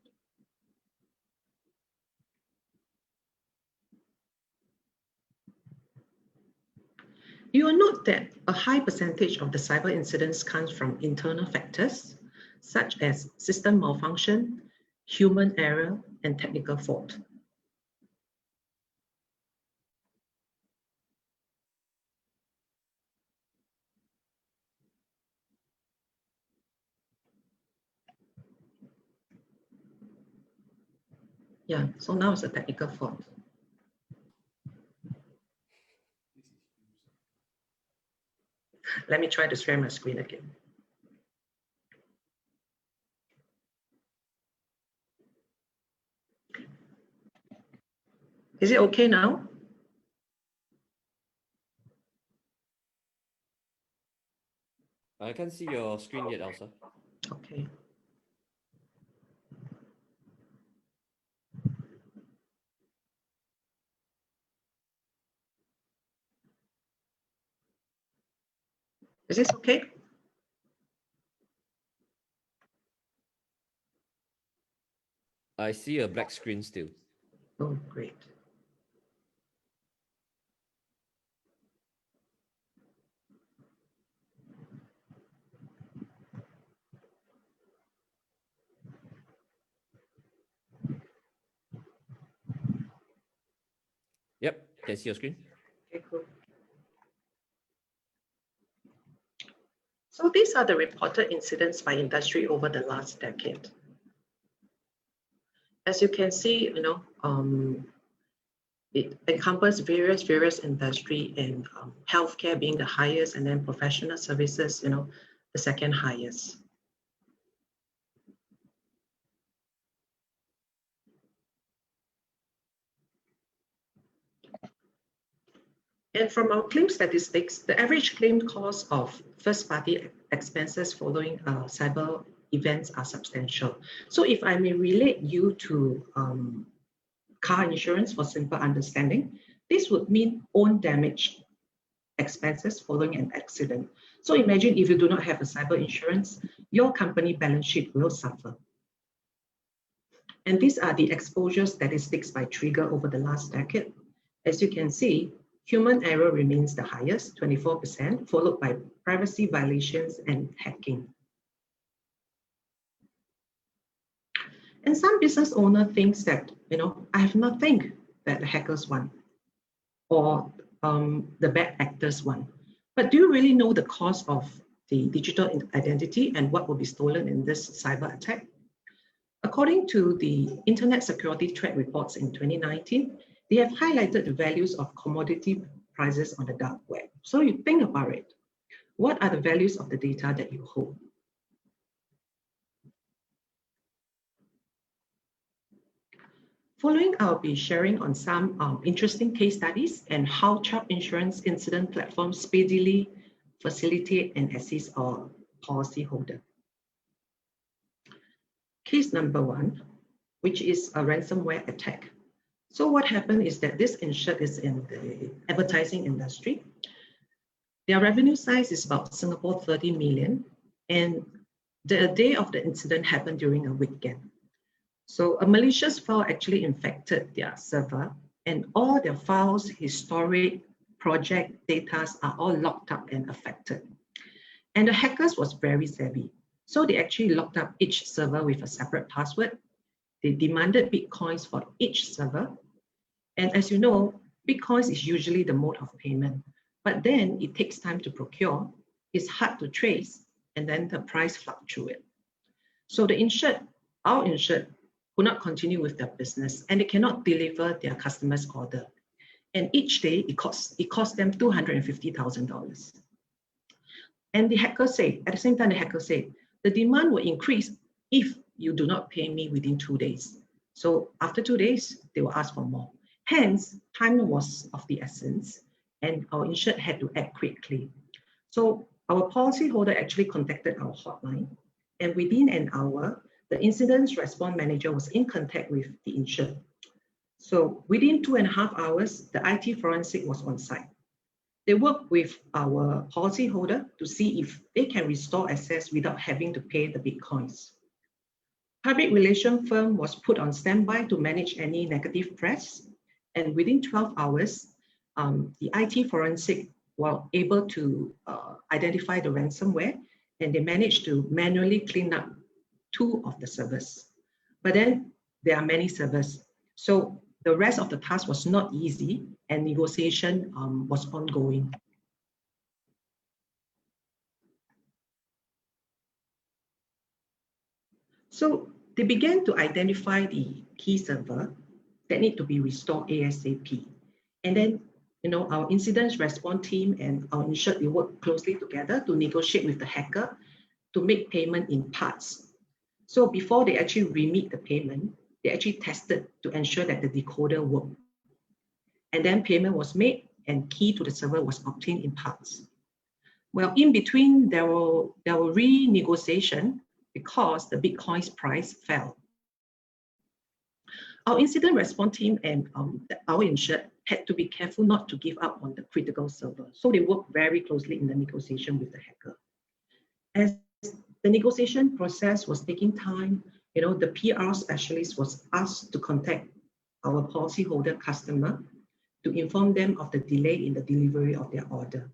You will note that a high percentage of the cyber incidents comes from internal factors, such as system malfunction, human error, and technical fault. Yeah, so now it's a technical fault. Let me try to share my screen again. Is it okay now? I can't see your screen yet, Elsa. Okay. Is this okay? I see a black screen still. Oh, great. Yep, can see your screen. Okay, cool. So these are the reported incidents by industry over the last decade. As you can see, it encompasses various industry, and healthcare being the highest, and then professional services, the second highest. And from our claim statistics, the average claim cost of first-party expenses following cyber events are substantial. So if I may relate you to car insurance for simple understanding, this would mean own damage expenses following an accident. So imagine if you do not have a cyber insurance, your company balance sheet will suffer. And these are the exposure statistics by trigger over the last decade. As you can see, human error remains the highest, 24%, followed by privacy violations and hacking. And some business owner thinks that, I have nothing that the hackers want or the bad actors want. But do you really know the cost of the digital identity and what will be stolen in this cyber attack? According to the Internet Security Threat Reports in 2019, they have highlighted the values of commodity prices on the dark web. So you think about it. What are the values of the data that you hold? Following, I'll be sharing on some interesting case studies and how Chubb Insurance Incident Platform speedily facilitate and assist our policyholder. Case number 1, which is a ransomware attack. So what happened is that this insured is in the advertising industry. Their revenue size is about Singapore 30 million, and the day of the incident happened during a weekend. So a malicious file actually infected their server, and all their files, historic, project data are all locked up and affected. And the hackers was very savvy. So they actually locked up each server with a separate password. They demanded Bitcoins for each server. And as you know, Bitcoins is usually the mode of payment, but then it takes time to procure, it's hard to trace, and then the price fluctuates. So the insured, our insured, could not continue with their business, and they cannot deliver their customers' order. And each day it cost them $250,000. And the hackers say, at the same time, the hackers say, the demand will increase if you do not pay me within 2 days. So after 2 days, they will ask for more. Hence, time was of the essence, and our insured had to act quickly. So our policyholder actually contacted our hotline, and within an hour, the incident response manager was in contact with the insured. So within 2.5 hours, the IT forensic was on site. They worked with our policyholder to see if they can restore access without having to pay the Bitcoins. Public relation firm was put on standby to manage any negative press. And within 12 hours, the IT forensic were able to identify the ransomware, and they managed to manually clean up 2 of the servers. But then there are many servers. So the rest of the task was not easy, and negotiation was ongoing. So they began to identify the key server that need to be restored ASAP. And then, our incident response team and our insured, they work closely together to negotiate with the hacker to make payment in parts. So before they actually remit the payment, they actually tested to ensure that the decoder worked. and then payment was made and key to the server was obtained in parts. Well, in between, there were renegotiation because the Bitcoin's price fell. Our incident response team and our insured had to be careful not to give up on the critical server. So they worked very closely in the negotiation with the hacker. As the negotiation process was taking time, the PR specialist was asked to contact our policyholder customer to inform them of the delay in the delivery of their order.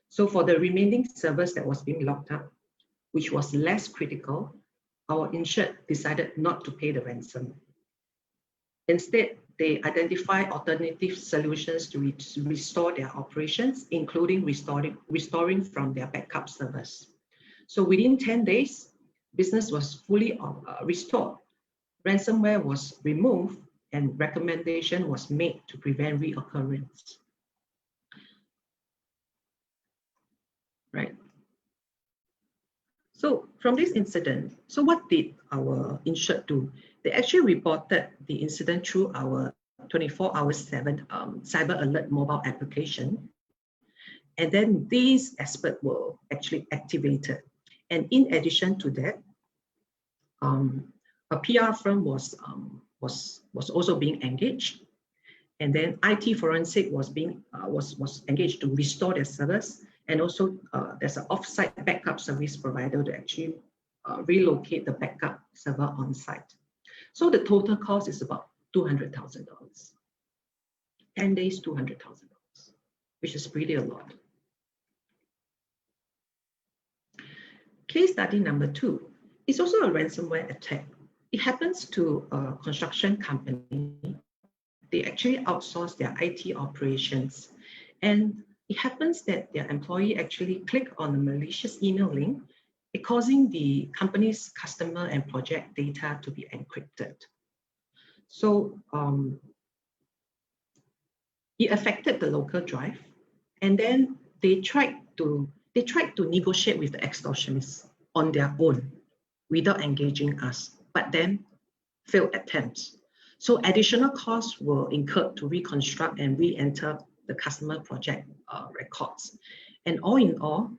So for the remaining servers that was being locked up, which was less critical, our insured decided not to pay the ransom. Instead, they identify alternative solutions to restore their operations, including restoring from their backup servers. So within 10 days, business was fully restored. Ransomware was removed and recommendation was made to prevent reoccurrence. Right. So from this incident, so what did our insured do? They actually reported the incident through our 24/7 cyber alert mobile application. And then these experts were actually activated. And in addition to that, a PR firm was also being engaged. And then IT forensic was engaged to restore their servers. And also there's an offsite backup service provider to actually relocate the backup server on site. So the total cost is about $200,000. 10 days, $200,000, which is really a lot. Case study number 2 is also a ransomware attack. It happens to a construction company. They actually outsource their IT operations. And it happens that their employee actually clicked on a malicious email link, causing the company's customer and project data to be encrypted. So it affected the local drive, and then they tried to negotiate with the extortionists on their own without engaging us, but then failed attempts. So additional costs were incurred to reconstruct and re-enter the customer project records. And all in all,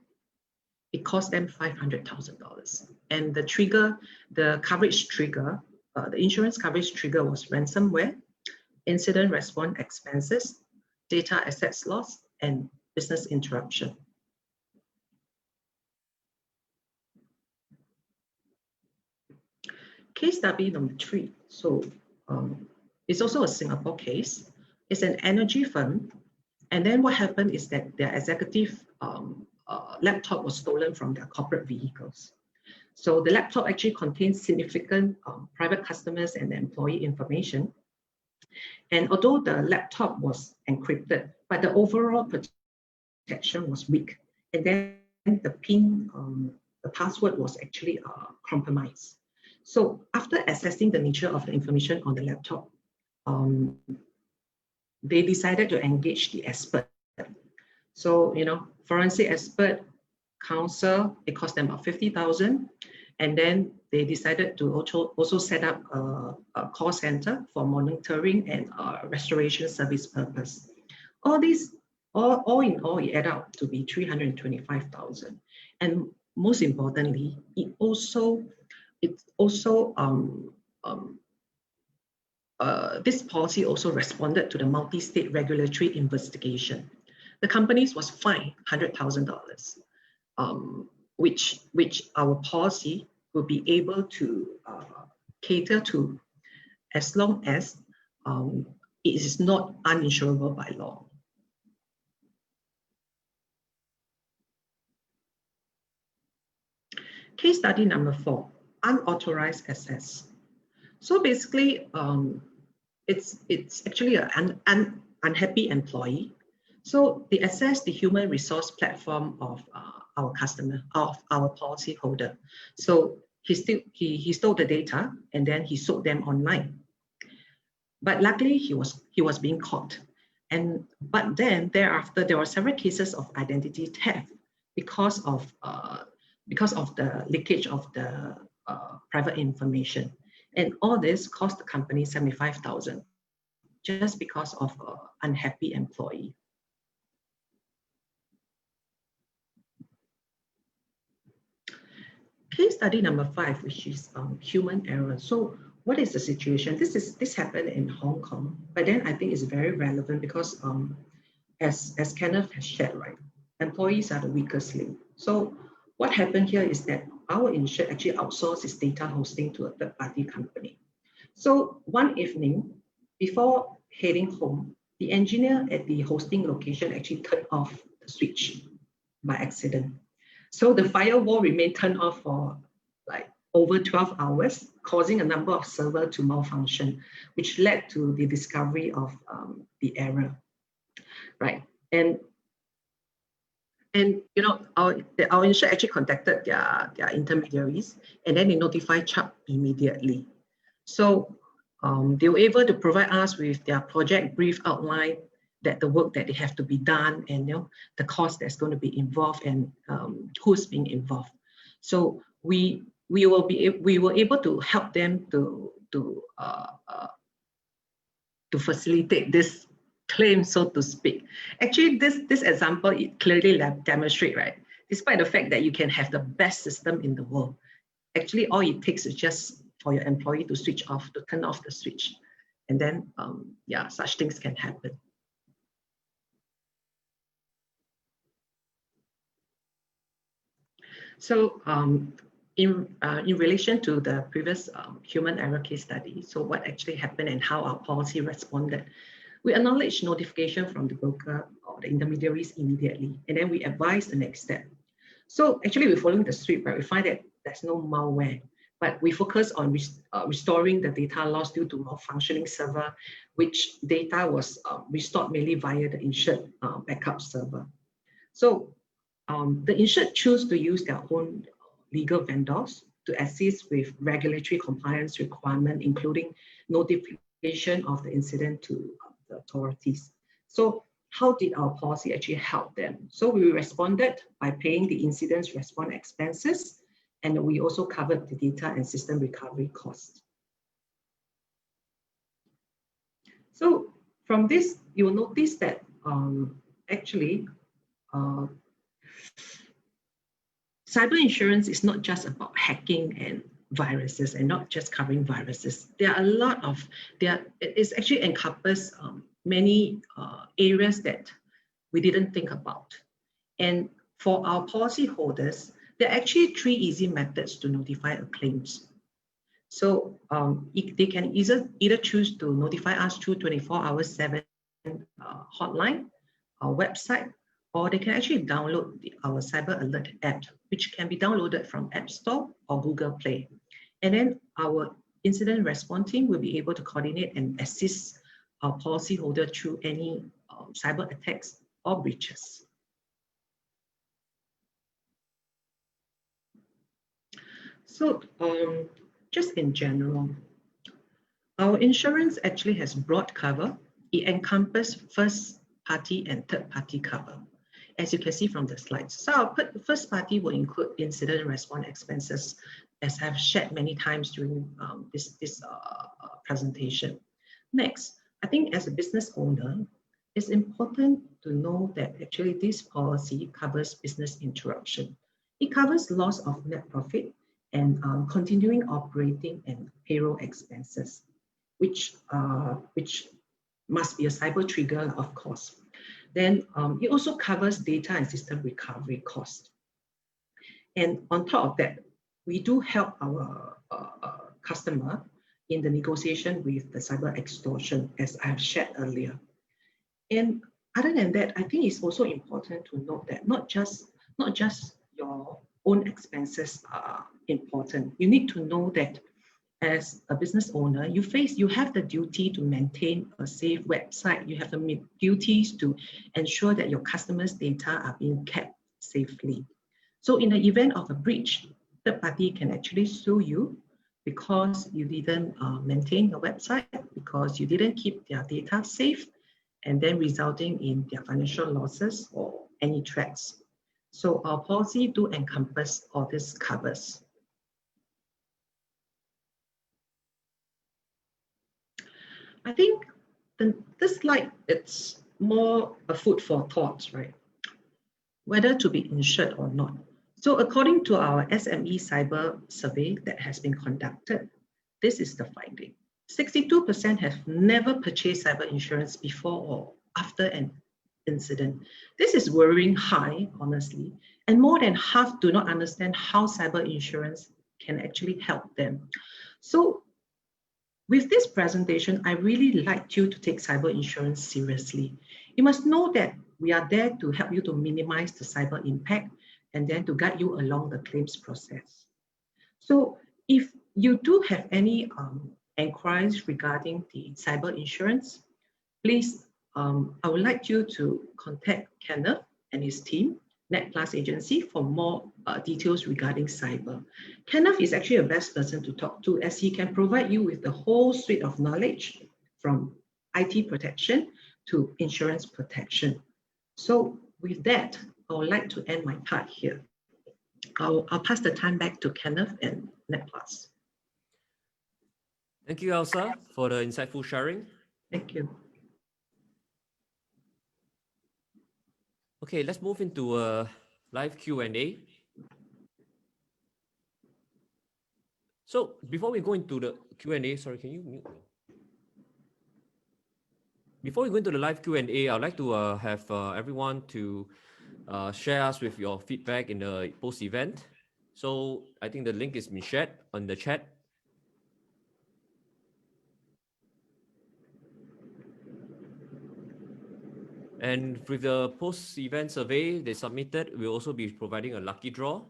it cost them $500,000. And the coverage trigger, the insurance coverage trigger was ransomware, incident response expenses, data assets loss, and business interruption. Case study number 3. So it's also a Singapore case. It's an energy firm. And then what happened is that their executive laptop was stolen from their corporate vehicles. So the laptop actually contains significant private customers and employee information. And although the laptop was encrypted, but the overall protection was weak. And then the PIN, the password was actually compromised. So after assessing the nature of the information on the laptop, they decided to engage the expert. So, forensic expert, counsel, it cost them about $50,000. And then they decided to also set up a call center for monitoring and restoration service purpose. All in all, it added up to be $325,000. And most importantly, this policy also responded to the multi-state regulatory investigation. The companies was fined $100,000, which our policy will be able to cater to as long as it is not uninsurable by law. Case study number 4, unauthorized access. So basically, it's actually an unhappy employee. So they access the human resource platform of our customer, of our policy holder. So he stole the data and then he sold them online. But luckily he was being caught. But then thereafter there were several cases of identity theft because of the leakage of the private information. And all this cost the company $75,000. just because of an unhappy employee. Case study number 5, which is human error. So what is the situation? This happened in Hong Kong, but then I think it's very relevant because as Kenneth has shared, right, employees are the weakest link. So what happened here is that our insured actually outsourced its data hosting to a third-party company. So one evening, before heading home, the engineer at the hosting location actually turned off the switch by accident. So the firewall remained turned off for like over 12 hours, causing a number of servers to malfunction, which led to the discovery of the error, right? And you know, our insured actually contacted their intermediaries, and then they notified Chubb immediately. So they were able to provide us with their project brief outline, that the work that they have to be done, and you know, the cost that's going to be involved, and who's being involved. So we were able to help them to facilitate this claim, so to speak. Actually, this example, it clearly demonstrates, right? Despite the fact that you can have the best system in the world, actually all it takes is just for your employee to turn off the switch, and then yeah, such things can happen. So in relation to the previous human error case study, so what actually happened and how our policy responded, we acknowledge notification from the broker or the intermediaries immediately, and then we advise the next step. So actually we're following the script, right? We find that there's no malware, but we focus on restoring the data lost due to malfunctioning server, which data was restored mainly via the insured backup server. So the insured choose to use their own legal vendors to assist with regulatory compliance requirement, including notification of the incident to the authorities. So how did our policy actually help them? So we responded by paying the incident's response expenses, and we also covered the data and system recovery costs. So from this, you will notice that actually, cyber insurance is not just about hacking and viruses, and not just covering viruses. There are a lot of, it's actually encompass many areas that we didn't think about. And for our policyholders, there are actually 3 easy methods to notify a claims. So they can either choose to notify us through 24/7 hotline, our website, or they can actually download our Cyber Alert app, which can be downloaded from App Store or Google Play. And then our incident response team will be able to coordinate and assist our policyholder through any cyber attacks or breaches. So just in general, our insurance actually has broad cover. It encompasses first party and third party cover, as you can see from the slides. So our first party will include incident response expenses, as I've shared many times during this presentation. Next, I think as a business owner, it's important to know that actually this policy covers business interruption. It covers loss of net profit and continuing operating and payroll expenses, which must be a cyber trigger, of course. Then it also covers data and system recovery cost. And on top of that, we do help our customer in the negotiation with the cyber extortion, as I have shared earlier. And other than that, I think it's also important to note that not just your own expenses are important. You need to know that as a business owner, you have the duty to maintain a safe website. You have the duties to ensure that your customers' data are being kept safely. So in the event of a breach, third party can actually sue you because you didn't maintain your website, because you didn't keep their data safe, and then resulting in their financial losses or any threats. So our policy do encompass all these covers. I think then this slide, it's more a food for thought, right? Whether to be insured or not. So according to our SME cyber survey that has been conducted, this is the finding. 62% have never purchased cyber insurance before or after an incident. This is worrying high, honestly, and more than half do not understand how cyber insurance can actually help them. So with this presentation, I really like you to take cyber insurance seriously. You must know that we are there to help you to minimize the cyber impact and then to guide you along the claims process. So if you do have any inquiries regarding the cyber insurance, please, I would like you to contact Kenneth and his team, NetPlus Agency, for more details regarding cyber. Kenneth is actually the best person to talk to, as he can provide you with the whole suite of knowledge from IT protection to insurance protection. So with that, I would like to end my part here. I'll pass the time back to Kenneth and NetPlus. Thank you, Elsa, for the insightful sharing. Thank you. Okay, let's move into a live Q&A. So before we go into the Q&A, sorry, can you mute me? Before we go into the live Q&A, I'd like to have everyone to share us with your feedback in the post-event. So I think the link is been shared on the chat. And with the post-event survey they submitted, we'll also be providing a lucky draw.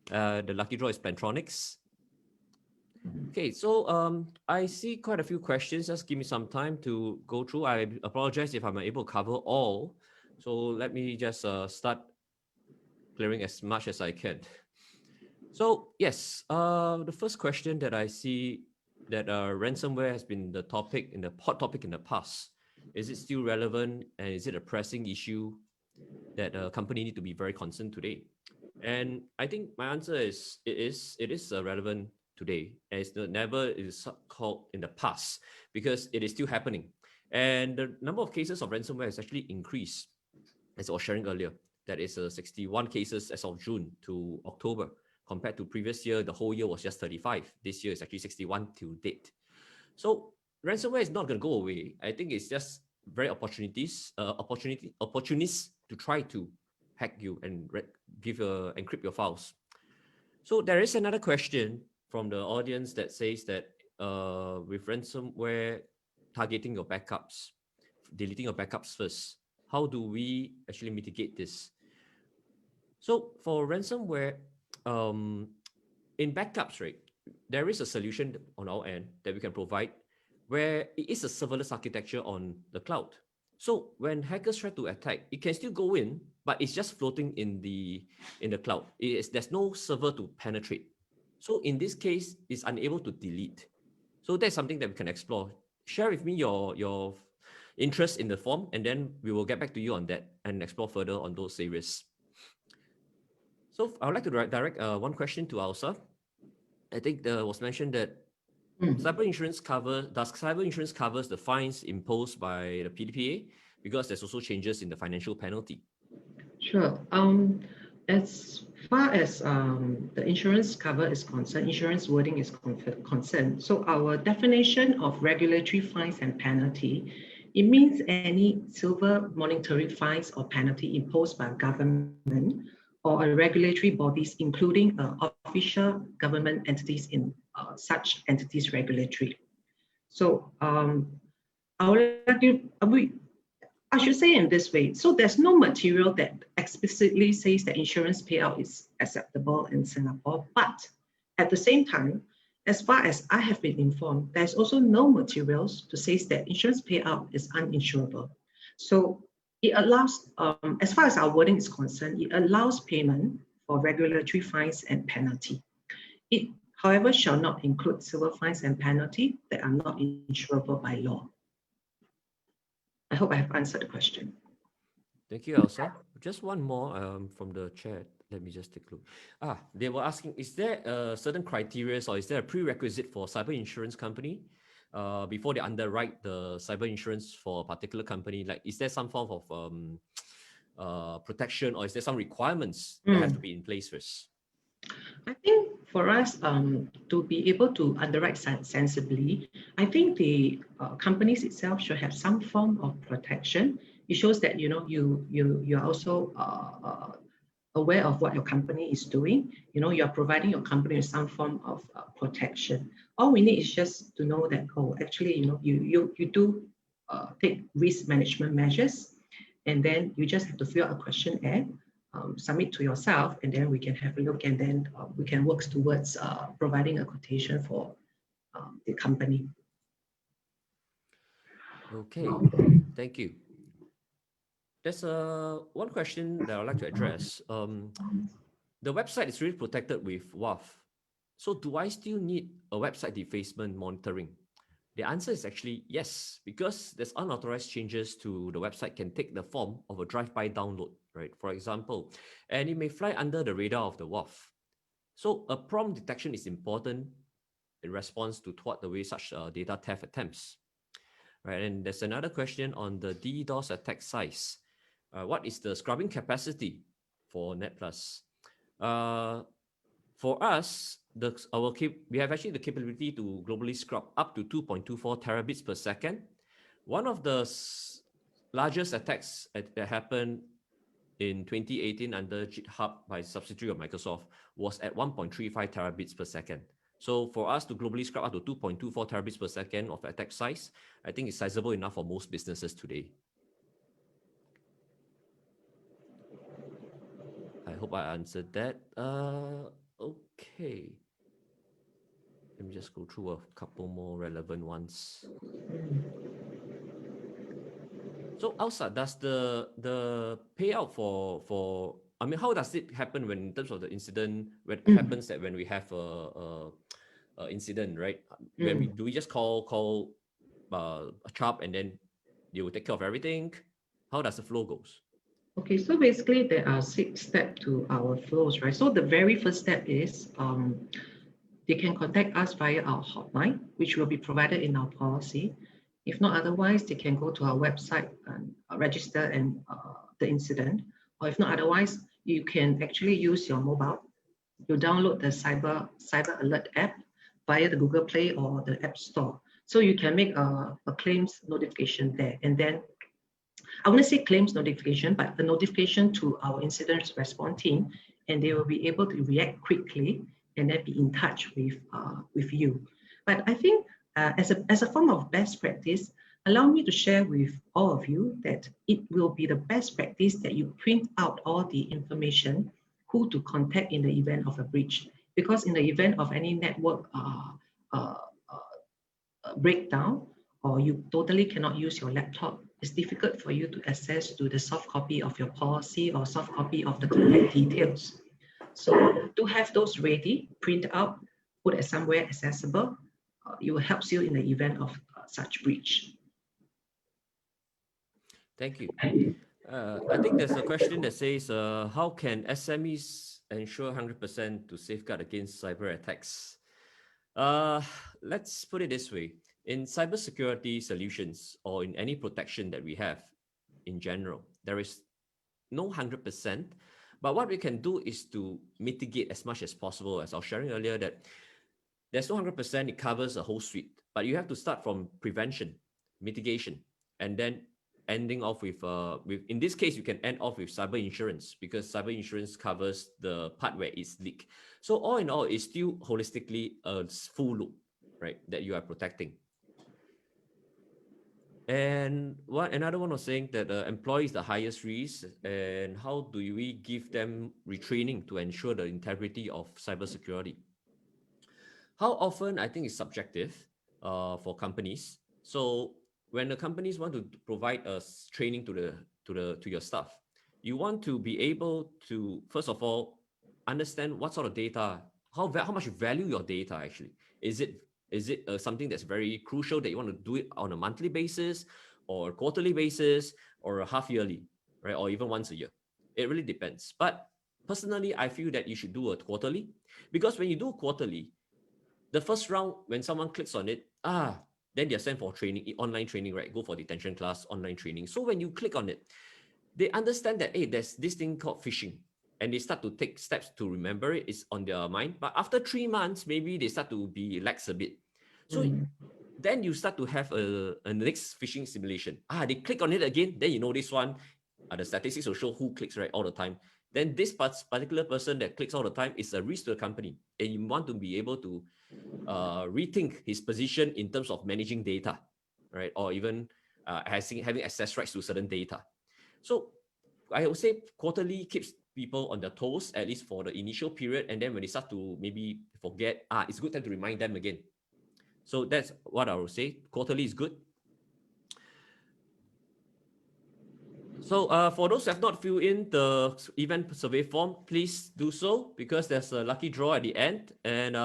The lucky draw is Plantronics. Okay, so I see quite a few questions. Just give me some time to go through. I apologize if I'm unable to cover all. So let me just start clearing as much as I can. So yes, the first question that I see that ransomware has been the topic in the hot topic in the past. Is it still relevant, and is it a pressing issue that a company need to be very concerned today? And I think my answer is it is relevant today, as the never is called in the past, because it is still happening. And the number of cases of ransomware has actually increased, as I was sharing earlier. That is 61 cases as of June to October. Compared to previous year, the whole year was just 35. This year is actually 61 to date. So ransomware is not going to go away. I think it's just very opportunists to try to hack you and encrypt your files. So there is another question from the audience that says that with ransomware targeting your backups, deleting your backups first, how do we actually mitigate this? So for ransomware, in backups, right, there is a solution on our end that we can provide where it is a serverless architecture on the cloud. So when hackers try to attack, it can still go in, but it's just floating in the cloud. There's no server to penetrate. So in this case, it's unable to delete. So that's something that we can explore. Share with me your interest in the form, and then we will get back to you on that and explore further on those areas. So I would like to direct one question to Elsa. I think there was mentioned that cyber insurance covers the fines imposed by the PDPA, because there's also changes in the financial penalty? Sure. As far as the insurance cover is concerned, insurance wording is concerned. So our definition of regulatory fines and penalty, it means any silver monetary fines or penalty imposed by government or a regulatory bodies, including official government entities in such entities regulatory. So I should say in this way, so there's no material that explicitly says that insurance payout is acceptable in Singapore, but at the same time, as far as I have been informed, there's also no materials to say that insurance payout is uninsurable. So it allows, as far as our wording is concerned, it allows payment for regulatory fines and penalty. It, however, shall not include silver fines and penalty that are not insurable by law. I hope I have answered the question. Thank you, Elsa. Just one more from the chat. Let me just take a look. They were asking, is there certain criteria or is there a prerequisite for cyber insurance company before they underwrite the cyber insurance for a particular company? Like, is there some form of protection, or is there some requirements that have to be in place first? I think for us to be able to underwrite sensibly, I think the companies itself should have some form of protection. It shows that you're also aware of what your company is doing. You're providing your company with some form of protection. All we need is just to know that, oh, actually, you do take risk management measures, and then you just have to fill out a questionnaire, submit to yourself, and then we can have a look, and then we can work towards providing a quotation for the company. Okay, thank you. There's one question that I'd like to address. The website is really protected with WAF. So do I still need a website defacement monitoring? The answer is actually yes, because there's unauthorized changes to the website can take the form of a drive-by download, right? For example, and it may fly under the radar of the WAF. So a prompt detection is important in response to thwart away such data theft attempts, right? And there's another question on the DDoS attack size. What is the scrubbing capacity for NetPlus? For us, we have actually the capability to globally scrub up to 2.24 terabits per second. One of the largest attacks that happened in 2018 under GitHub by subsidiary of Microsoft was at 1.35 terabits per second. So for us to globally scrub up to 2.24 terabits per second of attack size, I think it's sizable enough for most businesses today. I hope I answered that. Okay. Let me just go through a couple more relevant ones. So Elsa, does the payout for I mean, how does it happen when in terms of the incident when it happens that when we have a incident, right? When do we just call a CHAP and then they will take care of everything? How does the flow goes? Okay, so basically there are 6 steps to our flows, right? So the very first step is they can contact us via our hotline, which will be provided in our policy. If not otherwise, they can go to our website and register and the incident. Or if not otherwise, you can actually use your mobile. You download the Cyber Alert app via the Google Play or the App Store. So you can make a claims notification there. And then I want to say claims notification, but the notification to our incident response team, and they will be able to react quickly and then be in touch with you. But I think as a form of best practice, allow me to share with all of you that it will be the best practice that you print out all the information, who to contact in the event of a breach. Because in the event of any network breakdown, or you totally cannot use your laptop, it's difficult for you to access to the soft copy of your policy or soft copy of the contact details. So to have those ready, print out, put it somewhere accessible, it will help you in the event of such breach. Thank you. I think there's a question that says, how can SMEs ensure 100% to safeguard against cyber attacks? Let's put it this way. In cybersecurity solutions or in any protection that we have in general, there is no 100%, but what we can do is to mitigate as much as possible. As I was sharing earlier, that there's no 100%, it covers a whole suite, but you have to start from prevention, mitigation, and then ending off with in this case, you can end off with cyber insurance, because cyber insurance covers the part where it's leaked. So all in all, it's still holistically a full loop, right, that you are protecting. And another one was saying that employee is the highest risk, and how do we give them retraining to ensure the integrity of cybersecurity? How often, I think, is subjective for companies. So when the companies want to provide us training to your staff, you want to be able to, first of all, understand what sort of data, how much value your data actually. Is it something that's very crucial that you want to do it on a monthly basis or a quarterly basis or a half yearly, right? Or even once a year? It really depends. But personally, I feel that you should do a quarterly, because when you do quarterly, the first round, when someone clicks on it, then they're sent for training, online training, right? Go for detention class, online training. So when you click on it, they understand that, hey, there's this thing called phishing, and they start to take steps to remember it. It's on their mind. But after 3 months, maybe they start to be lax a bit. So then you start to have a next phishing simulation. They click on it again. Then you know this one, the statistics will show who clicks, right, all the time. Then this particular person that clicks all the time is a risk to the company. And you want to be able to rethink his position in terms of managing data, right? Or even having access rights to certain data. So I would say quarterly keeps people on their toes, at least for the initial period. And then when they start to maybe forget, it's a good time to remind them again. So that's what I would say. Quarterly is good. So for those who have not filled in the event survey form, please do so, because there's a lucky draw at the end. And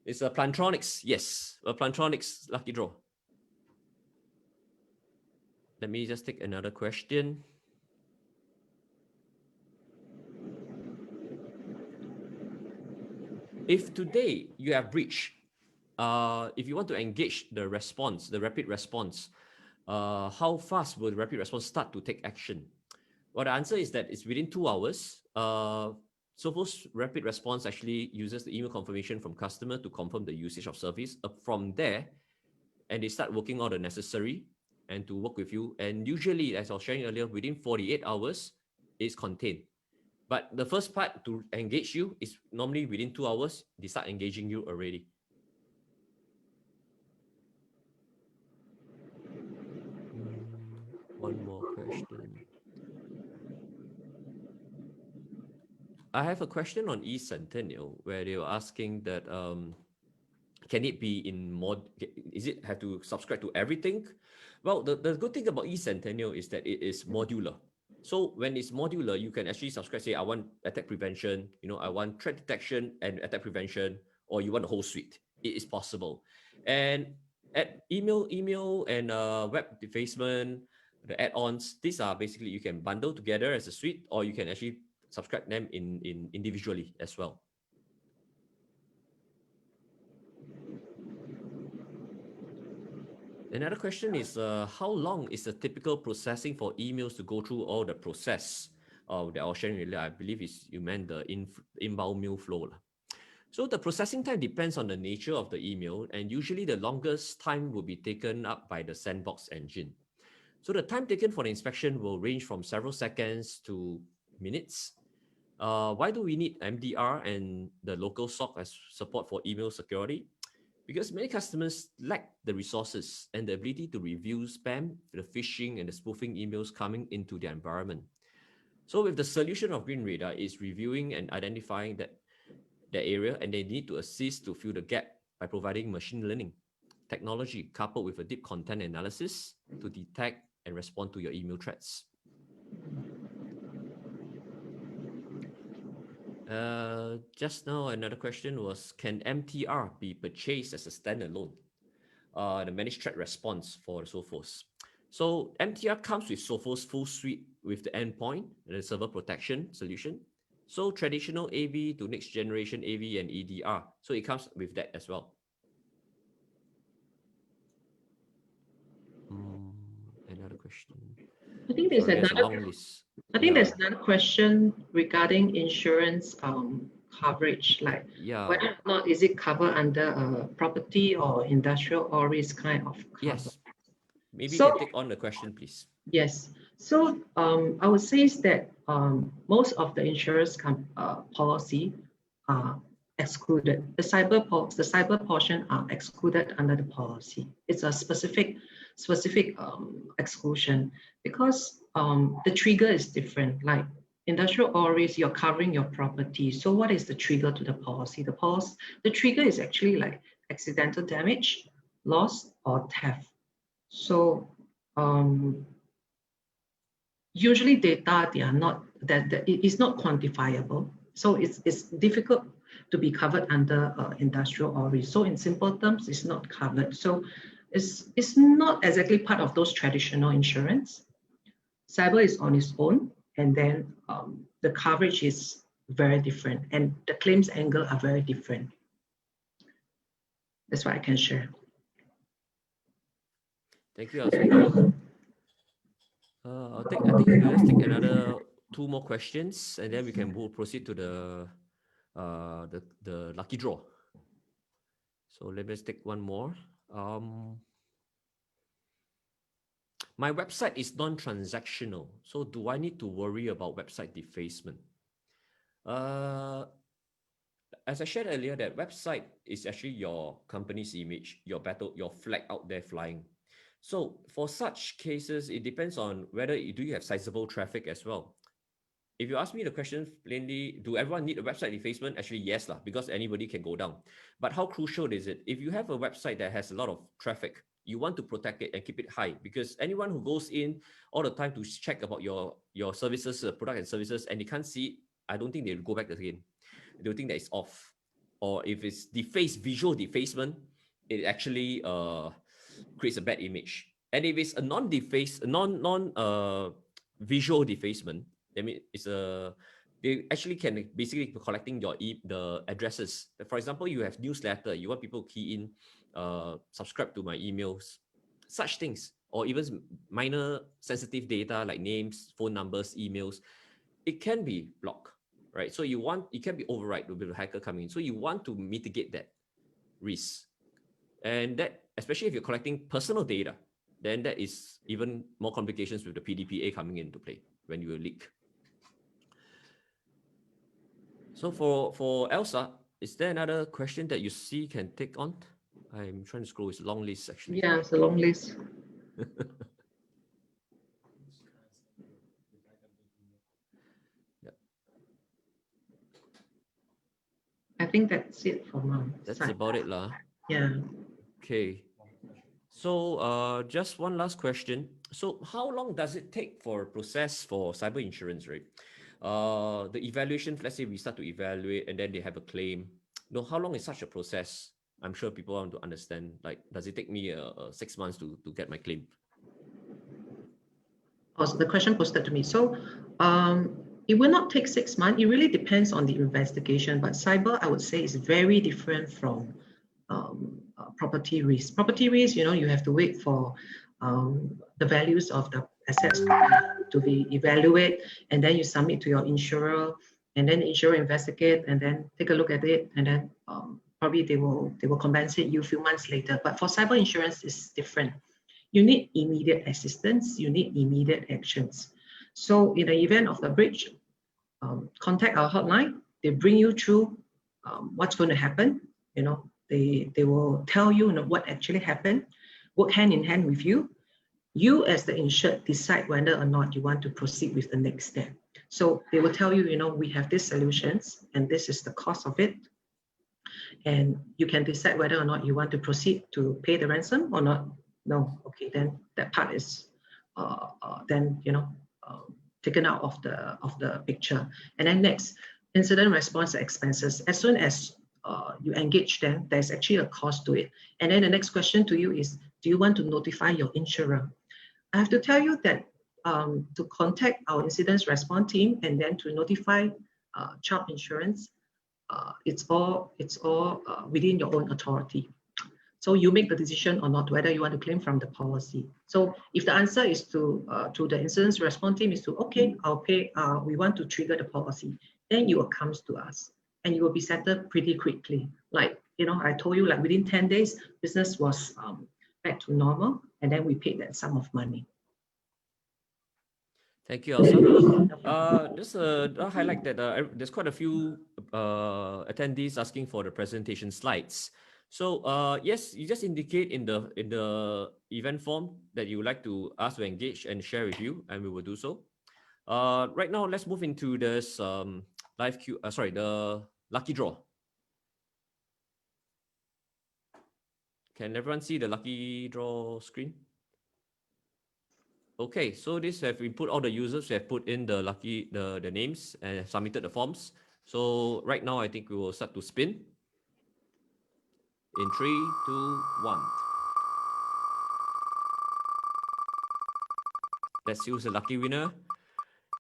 it's a Plantronics. Yes, a Plantronics lucky draw. Let me just take another question. If today you have breached, if you want to engage the response, the rapid response, how fast will the rapid response start to take action? Well, the answer is that it's within 2 hours. Sophos rapid response actually uses the email confirmation from customer to confirm the usage of service. From there, and they start working on the necessary and to work with you. And usually, as I was sharing earlier, within 48 hours, it's contained. But the first part to engage you is normally within 2 hours, they start engaging you already. One more question. I have a question on eCentennial where they were asking that can it be in is it have to subscribe to everything? Well, the good thing about eCentennial is that it is modular. So when it's modular, you can actually subscribe, say, I want attack prevention, I want threat detection and attack prevention, or you want the whole suite. It is possible. And at email and web defacement, the add-ons, these are basically, you can bundle together as a suite, or you can actually subscribe them in individually as well. Another question is, how long is the typical processing for emails to go through all the process that I was sharing earlier? I believe you meant the inbound mail flow. So the processing time depends on the nature of the email, and usually the longest time will be taken up by the sandbox engine. So the time taken for the inspection will range from several seconds to minutes. Why do we need MDR and the local SOC as support for email security? Because many customers lack the resources and the ability to review spam, the phishing, and the spoofing emails coming into their environment. So with the solution of Green Radar is reviewing and identifying that area, and they need to assist to fill the gap by providing machine learning technology coupled with a deep content analysis to detect and respond to your email threats. Just now, another question was, can MTR be purchased as a standalone? The managed threat response for Sophos. So MTR comes with Sophos full suite with the endpoint and the server protection solution. So traditional AV to next generation AV and EDR. So it comes with that as well. Another question. I think there's there's another question regarding insurance coverage, like whether or not is it covered under property or industrial or risk kind of cover. Yes. Maybe you can take on the question, please. Yes. So I would say is that most of the insurance policy are excluded. The cyber portion are excluded under the policy. It's a specific exclusion because the trigger is different. Like industrial or risk, you're covering your property. So what is the trigger to the policy? The trigger is actually like accidental damage, loss, or theft. So usually data, they are not it is not quantifiable. So it's difficult to be covered under industrial or risk. So in simple terms, it's not covered. So it's not exactly part of those traditional insurance. Cyber is on its own, and then the coverage is very different, and the claims angle are very different. That's what I can share. Thank you, Elsa. I think let's take another 2 more questions, and then we can proceed to the lucky draw. So let me take one more. My website is non-transactional, so do I need to worry about website defacement? As I shared earlier, that website is actually your company's image, your flag out there flying. So for such cases, it depends on whether do you have sizable traffic as well. If you ask me the question plainly, do everyone need a website defacement? Actually, yes, because anybody can go down. But how crucial is it? If you have a website that has a lot of traffic, you want to protect it and keep it high, because anyone who goes in all the time to check about your services, product and services, and they can't see it, I don't think they'll go back again. They'll think that it's off. Or if it's visual defacement, it actually creates a bad image. And if it's a visual defacement, I mean, they actually can basically be collecting the addresses. For example, you have newsletter, you want people to key in, subscribe to my emails, such things, or even minor sensitive data like names, phone numbers, emails, it can be blocked, right? So it can be override with a hacker coming in. So you want to mitigate that risk. And that, especially if you're collecting personal data, then that is even more complications with the PDPA coming into play when you leak. So for Elsa, is there another question that you see can take on? I'm trying to scroll. It's a long list, actually. Yeah, it's a long list. I think that's it for now. That's about it, lah. Yeah. Okay. So just one last question. So how long does it take for a process for cyber insurance, right? The evaluation, let's say we start to evaluate and then they have a claim. No, how long is such a process? I'm sure people want to understand, like, does it take me 6 months to get my claim? Oh, so the question posted to me. So it will not take 6 months. It really depends on the investigation, but cyber, I would say, is very different from property risk. Property risk, you have to wait for the values of the assets to be evaluated, and then you submit to your insurer, and then the insurer investigate, and then take a look at it, and then probably they will compensate you a few months later. But for cyber insurance, it's different. You need immediate assistance. You need immediate actions. So in the event of the breach, contact our hotline. They bring you through what's going to happen. They will tell you, what actually happened, work hand in hand with you. You as the insured decide whether or not you want to proceed with the next step. So they will tell you, we have these solutions and this is the cost of it. And you can decide whether or not you want to proceed to pay the ransom or not. No, okay, then that part is taken out of the picture. And then next, incident response expenses. As soon as you engage them, there's actually a cost to it. And then the next question to you is, do you want to notify your insurer? I have to tell you that to contact our incident response team and then to notify child insurance, it's all within your own authority. So you make the decision or not whether you want to claim from the policy. So if the answer is to the incident response team is to, okay, I'll pay, we want to trigger the policy, then you will come to us and you will be settled pretty quickly. Like, I told you, like within 10 days, business was back to normal, and then we paid that sum of money. Thank you, Elsa. Just I'll highlight that there's quite a few attendees asking for the presentation slides. So yes, you just indicate in the event form that you would like to ask to engage and share with you, and we will do so. Right now, let's move into this the lucky draw. Can everyone see the lucky draw screen? Okay, so this have we put all the users who have put in the names and submitted the forms. So right now, I think we will start to spin. In 3, 2, 1. Let's choose the lucky winner.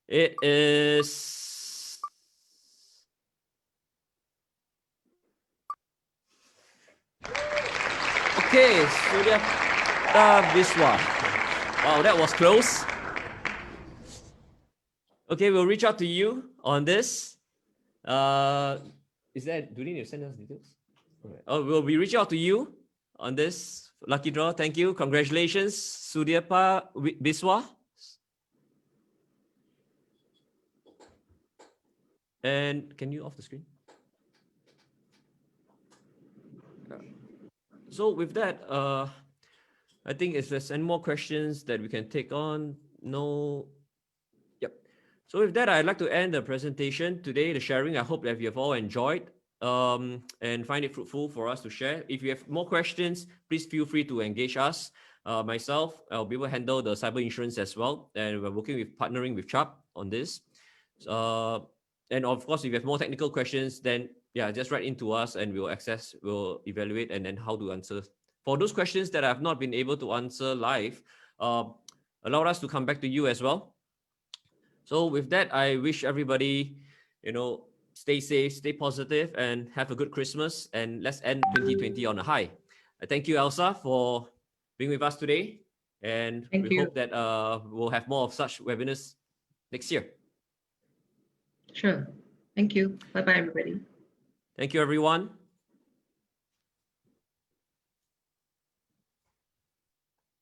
It is okay. So Biswa. Wow, that was close. Okay, we'll reach out to you on this. Is that, do we need to send us details? Right. Oh, we'll be reaching out to you on this lucky draw. Thank you. Congratulations, Sudyapa Biswa. And can you off the screen? So with that, I think if there's any more questions that we can take on, no. Yep. So with that, I'd like to end the presentation today, the sharing. I hope that you have all enjoyed and find it fruitful for us to share. If you have more questions, please feel free to engage us. Myself, I'll be able to handle the cyber insurance as well. And we're partnering with Chubb on this. And of course, if you have more technical questions, then yeah, just write into us and we'll evaluate and then how to answer. For those questions that I've not been able to answer live, allow us to come back to you as well. So with that, I wish everybody, stay safe, stay positive, and have a good Christmas. And let's end 2020 on a high. Thank you, Elsa, for being with us today. And we hope that we'll have more of such webinars next year. Sure. Thank you. Bye-bye, everybody. Thank you, everyone.